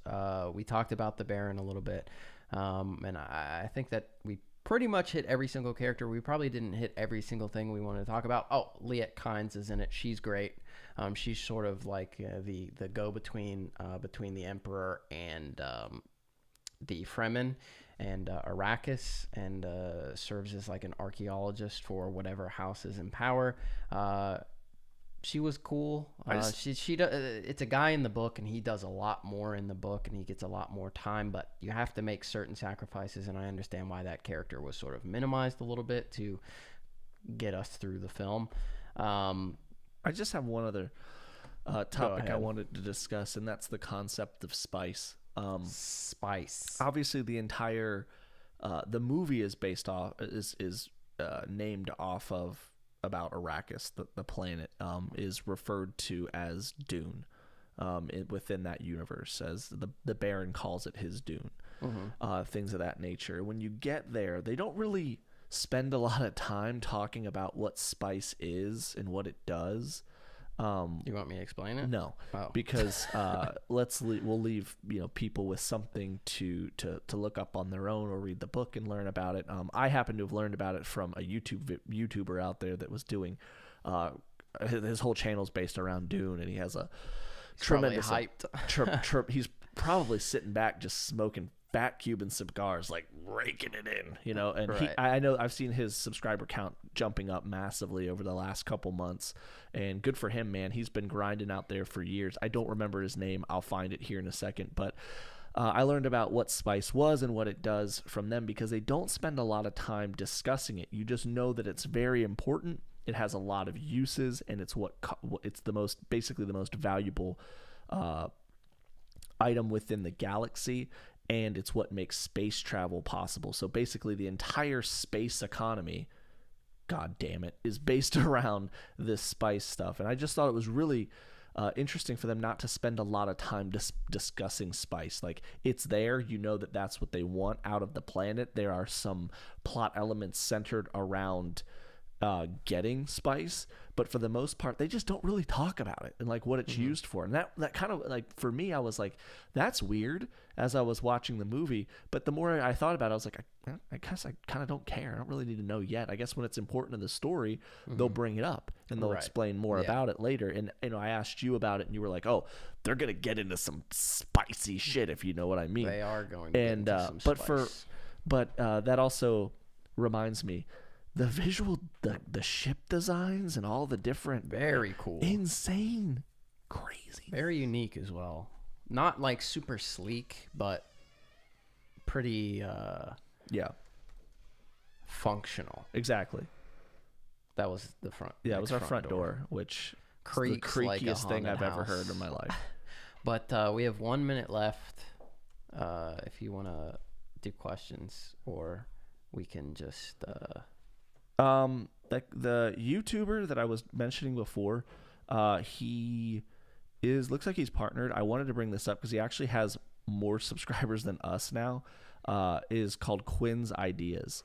we talked about the Baron a little bit. And I think that we pretty much hit every single character. We probably didn't hit every single thing we wanted to talk about. Oh, Liette Kynes is in it. She's great. She's sort of like the go-between between the Emperor and the Fremen and Arrakis, and serves as like an archaeologist for whatever house is in power. She was cool. It's a guy in the book, and he does a lot more in the book, and he gets a lot more time, but you have to make certain sacrifices, and I understand why that character was sort of minimized a little bit to get us through the film. I just have one other topic I wanted to discuss, and that's the concept of spice. Spice. Obviously, the entire the movie is based off is named off of about Arrakis, the planet, is referred to as Dune within that universe, as the Baron calls it his Dune. Things of that nature. When you get there, they don't really spend a lot of time talking about what spice is and what it does. You want me to explain it? No, Oh. because we'll leave people with something to look up on their own or read the book and learn about it. I happen to have learned about it from a YouTuber out there that was doing his whole channel's based around Dune, and he has a tremendous hyped. He's probably sitting back just smoking fat Cuban cigars, like raking it in, and Right. I know I've seen his subscriber count jumping up massively over the last couple months, and good for him, man. He's been grinding out there for years. I don't remember his name. I'll find it here in a second, but I learned about what spice was and what it does from them because they don't spend a lot of time discussing it. You just know that it's very important. It has a lot of uses, and it's basically the most valuable item within the galaxy, and it's what makes space travel possible. So basically the entire space economy, god damn it, is based around this spice stuff. And I just thought it was really interesting for them not to spend a lot of time discussing spice. Like, it's there, that that's what they want out of the planet. There are some plot elements centered around getting spice, but for the most part they just don't really talk about it and like what it's used for. And that kind of, like, for me, I was like, that's weird as I was watching the movie. But the more I thought about it, I was like, I guess I kind of don't care. I don't really need to know yet. I guess when it's important to the story, they'll bring it up and they'll explain more about it later. And I asked you about it, and you were like, oh, they're gonna get into some spicy shit, if you know what I mean. They are going to get into some spice. But that also reminds me, the visual, the ship designs and all the different, very cool, insane, crazy, very unique as well. Not like super sleek, but pretty functional. Exactly. That was the front. Yeah, it was our front door, which creaks is the creakiest like thing I've ever house. heard in my life. But we have 1 minute left. If you want to do questions, or we can just. The YouTuber that I was mentioning before, he looks like he's partnered. I wanted to bring this up because he actually has more subscribers than us now. Is called Quinn's Ideas.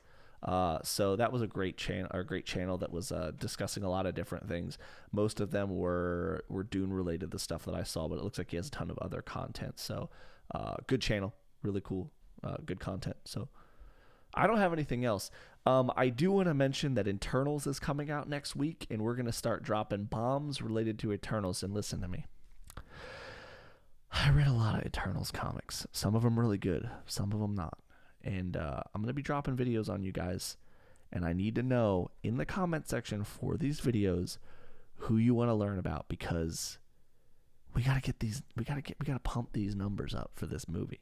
So that was a great channel that was discussing a lot of different things. Most of them were Dune related, the stuff that I saw, but it looks like he has a ton of other content. So good channel, really cool, good content. So I don't have anything else. I do want to mention that Eternals is coming out next week, and we're going to start dropping bombs related to Eternals. And listen to me. I read a lot of Eternals comics. Some of them really good, some of them not. And I'm going to be dropping videos on you guys, and I need to know in the comment section for these videos who you want to learn about, because we got to pump these numbers up for this movie.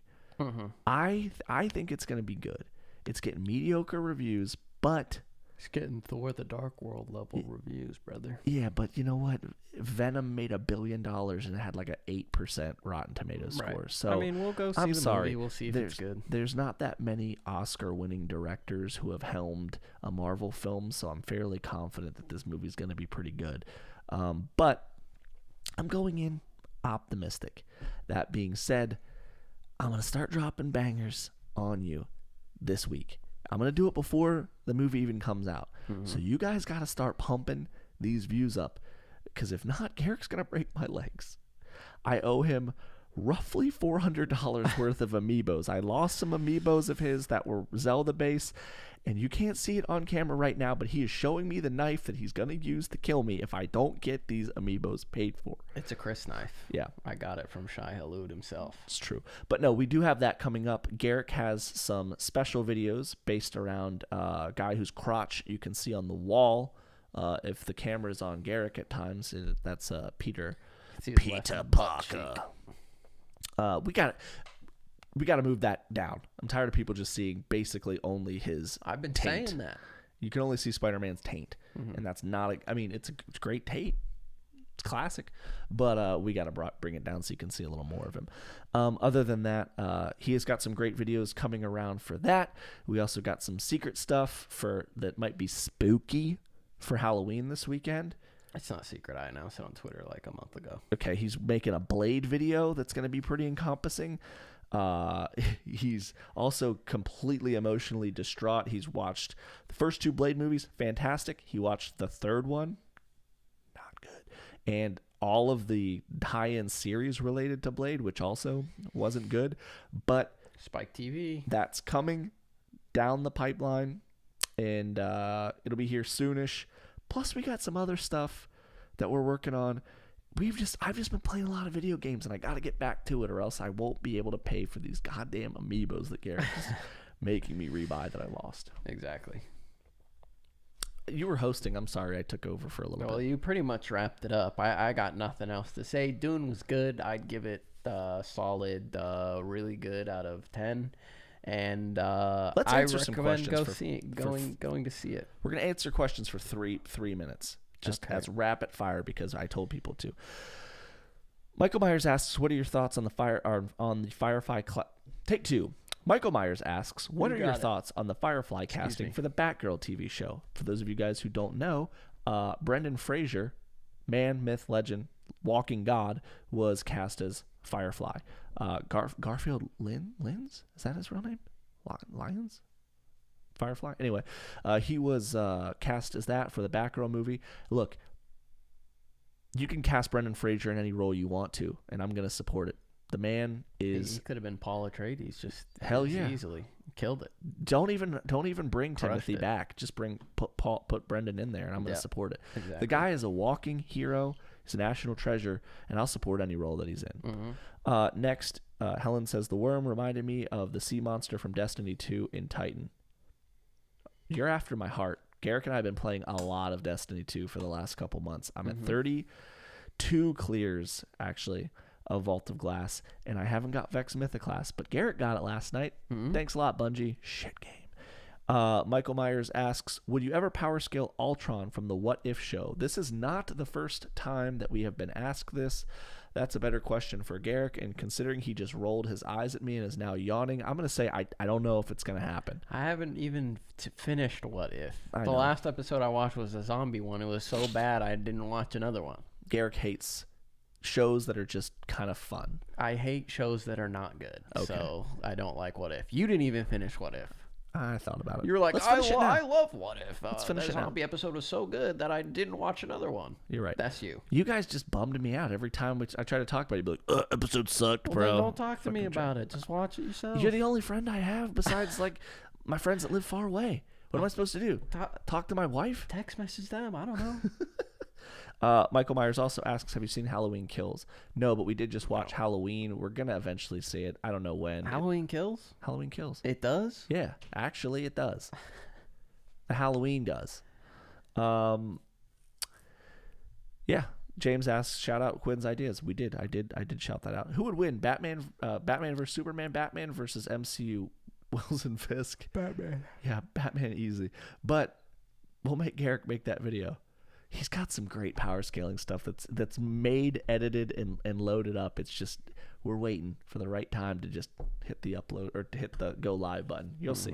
I think it's going to be good. It's getting mediocre reviews, but it's getting Thor: The Dark World level reviews, brother. Yeah, but you know what? Venom made $1 billion and it had like an 8% Rotten Tomatoes score. So I mean, we'll go see movie. We'll see if it's good. There's not that many Oscar-winning directors who have helmed a Marvel film, so I'm fairly confident that this movie's going to be pretty good. But I'm going in optimistic. That being said, I'm going to start dropping bangers on you this week. I'm going to do it before the movie even comes out. So you guys got to start pumping these views up, because if not, Garrick's going to break my legs. I owe him roughly $400 worth of amiibos. I lost some amiibos of his that were Zelda based, and you can't see it on camera right now, but he is showing me the knife that he's going to use to kill me if I don't get these amiibos paid for. It's a Chris knife. Yeah. I got it from Shai Halud himself. It's true. But no, we do have that coming up. Garrick has some special videos based around a guy whose crotch you can see on the wall. If the camera's on Garrick at times, that's Peter Parker. We got to move that down. I'm tired of people just seeing basically only his I've been taint. saying that. You can only see Spider-Man's taint, and that's not it's a great taint. It's classic, but we got to bring it down so you can see a little more of him. Other than that, he has got some great videos coming around for that. We also got some secret stuff that might be spooky for Halloween this weekend. It's not secret. I announced it on Twitter like a month ago. Okay, he's making a Blade video that's going to be pretty encompassing. He's also completely emotionally distraught. He's watched the first 2 Blade movies, fantastic. He watched the third one, not good. and all of the high-end series related to Blade, which also wasn't good. But Spike TV. that's coming down the pipeline, and it'll be here soonish. Plus, we got some other stuff that we're working on. I've just been playing a lot of video games, and I got to get back to it, or else I won't be able to pay for these goddamn amiibos that Garrett is making me rebuy that I lost. Exactly. You were hosting. I'm sorry I took over for a little bit. Well, you pretty much wrapped it up. I got nothing else to say. Dune was good. I'd give it solid, really good out of 10. And Let's answer some questions going to see it. We're gonna answer questions for three minutes, just Okay. as rapid fire because I told people to. Michael Myers asks, "What are your thoughts on the Firefly?" Take two. Michael Myers asks, "What are your thoughts on the Firefly casting for the Batgirl TV show?" For those of you guys who don't know, Brendan Fraser, man, myth, legend, walking god, was cast as Firefly. Garfield Lins? Is that his real name? Lyons? Firefly? Anyway, he was cast as that for the Batgirl movie. Look, you can cast Brendan Fraser in any role you want to, and I'm going to support it. The man is... He could have been Paul Atreides, just hell yeah, easily killed it. Don't even bring Crushed Timothy it. back. Just put Brendan in there, and I'm going to support it. Exactly. The guy is a walking hero. He's a national treasure, and I'll support any role that he's in. Next, Helen says, "The worm reminded me of the sea monster from Destiny 2 in Titan." You're after my heart. Garrick and I have been playing a lot of Destiny 2 for the last couple months. I'm at 32 clears, actually, of Vault of Glass, and I haven't got Vex Mythoclast, but Garrett got it last night. Thanks a lot, Bungie. Shit game. Michael Myers asks, "Would you ever power scale Ultron from the What If show?" This is not the first time that we have been asked this. That's a better question for Garrick, and considering he just rolled his eyes at me and is now yawning, I'm going to say I don't know if it's going to happen. I haven't even finished What If. I The know. last episode I watched was a zombie one. It was so bad I didn't watch another one. Garrick hates shows that are just kind of fun. I hate shows that are not good. Okay. So I don't like What If. You didn't even finish What If. I thought about it. You were like, Let's finish it now. I love What If. Let's finish that it now. zombie episode was so good that I didn't watch another one. You're right. That's you. You guys just bummed me out every time I try to talk about it. You'd be like, episode sucked, Well, bro. then don't talk to me about it. Just watch it yourself. You're the only friend I have besides like my friends that live far away. What am I supposed to do? Talk to my wife? Text message them. I don't know. Michael Myers also asks, "Have you seen Halloween Kills?" No, but we did just watch Halloween. We're going to eventually see it. I don't know when. Halloween Kills? Halloween Kills. It does? Yeah, actually it does. The Halloween does. Yeah. James asks, "Shout out Quinn's ideas." We did. I did shout that out. Who would win? Batman versus Superman, Batman versus MCU, Wilson Fisk. Batman. Yeah, Batman easy. But we'll make Garrick make that video. He's got some great power scaling stuff that's made, edited, and loaded up. It's just we're waiting for the right time to just hit the upload or to hit the go live button. You'll see.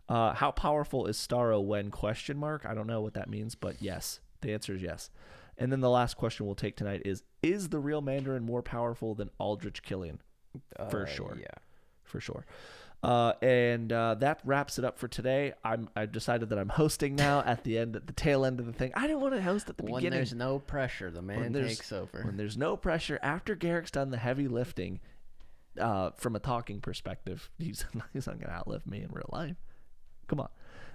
How powerful is Starro when ? I don't know what that means, but yes. The answer is yes. And then the last question we'll take tonight is the real Mandarin more powerful than Aldrich Killian? For sure. Yeah. For sure. And that wraps it up for today. I've decided that I'm hosting now at the tail end of the thing. I didn't want to host at the beginning. When there's no pressure, the man takes over. When there's no pressure, after Garrick's done the heavy lifting, from a talking perspective, he's not going to outlive me in real life. Come on.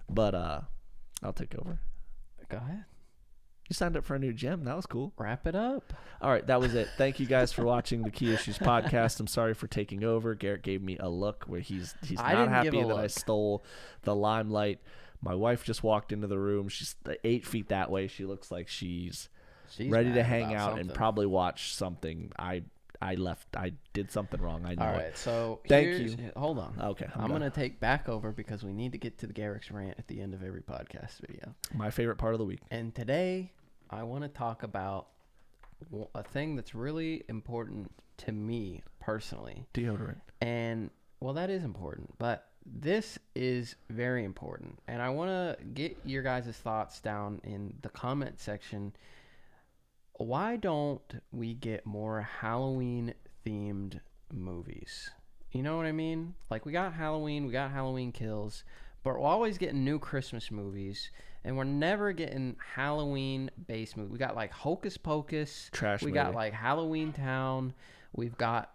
But I'll take over. Go ahead. You signed up for a new gym. That was cool. Wrap it up. All right, that was it. Thank you guys for watching the Key Issues podcast. I'm sorry for taking over. Garrett gave me a look where he's not happy that I stole the limelight. My wife just walked into the room. She's 8 feet that way. She looks like she's ready to hang out and probably watch something. I did something wrong. I know. All right, so thank you. Hold on. Okay, I'm going to take back over because we need to get to the Garrick's rant at the end of every podcast video. My favorite part of the week. And today, I want to talk about a thing that's really important to me personally. Deodorant. And, well, that is important, but this is very important. And I want to get your guys' thoughts down in the comment section. Why don't we get more Halloween-themed movies? You know what I mean? Like, we got Halloween Kills, but we're always getting new Christmas movies, and we're never getting Halloween-based movies. We got like Hocus Pocus. Trash We movie. got like Halloween Town. We've got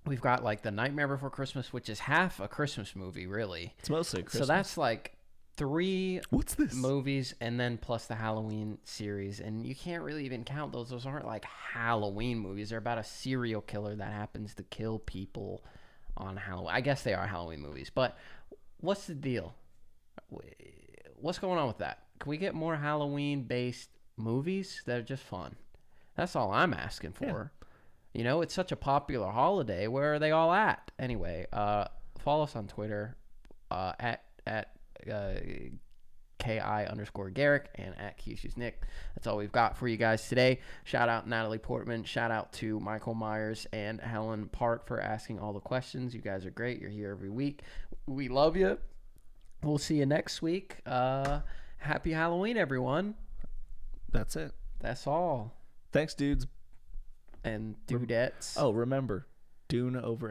like The Nightmare Before Christmas, which is half a Christmas movie, really. It's mostly Christmas. So that's like 3 What's this? movies, and then plus the Halloween series, and you can't really even count those. Those aren't like Halloween movies. They're about a serial killer that happens to kill people on Halloween. I guess they are Halloween movies, but what's the deal? What's going on with that? Can we get more Halloween-based movies that are just fun? That's all I'm asking for. You know, it's such a popular holiday. Where are they all at? Anyway, follow us on Twitter at KI_Garrick and at Kyushu's Nick. That's all we've got for you guys today. Shout out Natalie Portman. Shout out to Michael Myers and Helen Park for asking all the questions. You guys are great. You're here every week. We love you. We'll see you next week. Happy Halloween, everyone. That's it. That's all. Thanks, dudes. And dudettes. Oh, remember, Dune over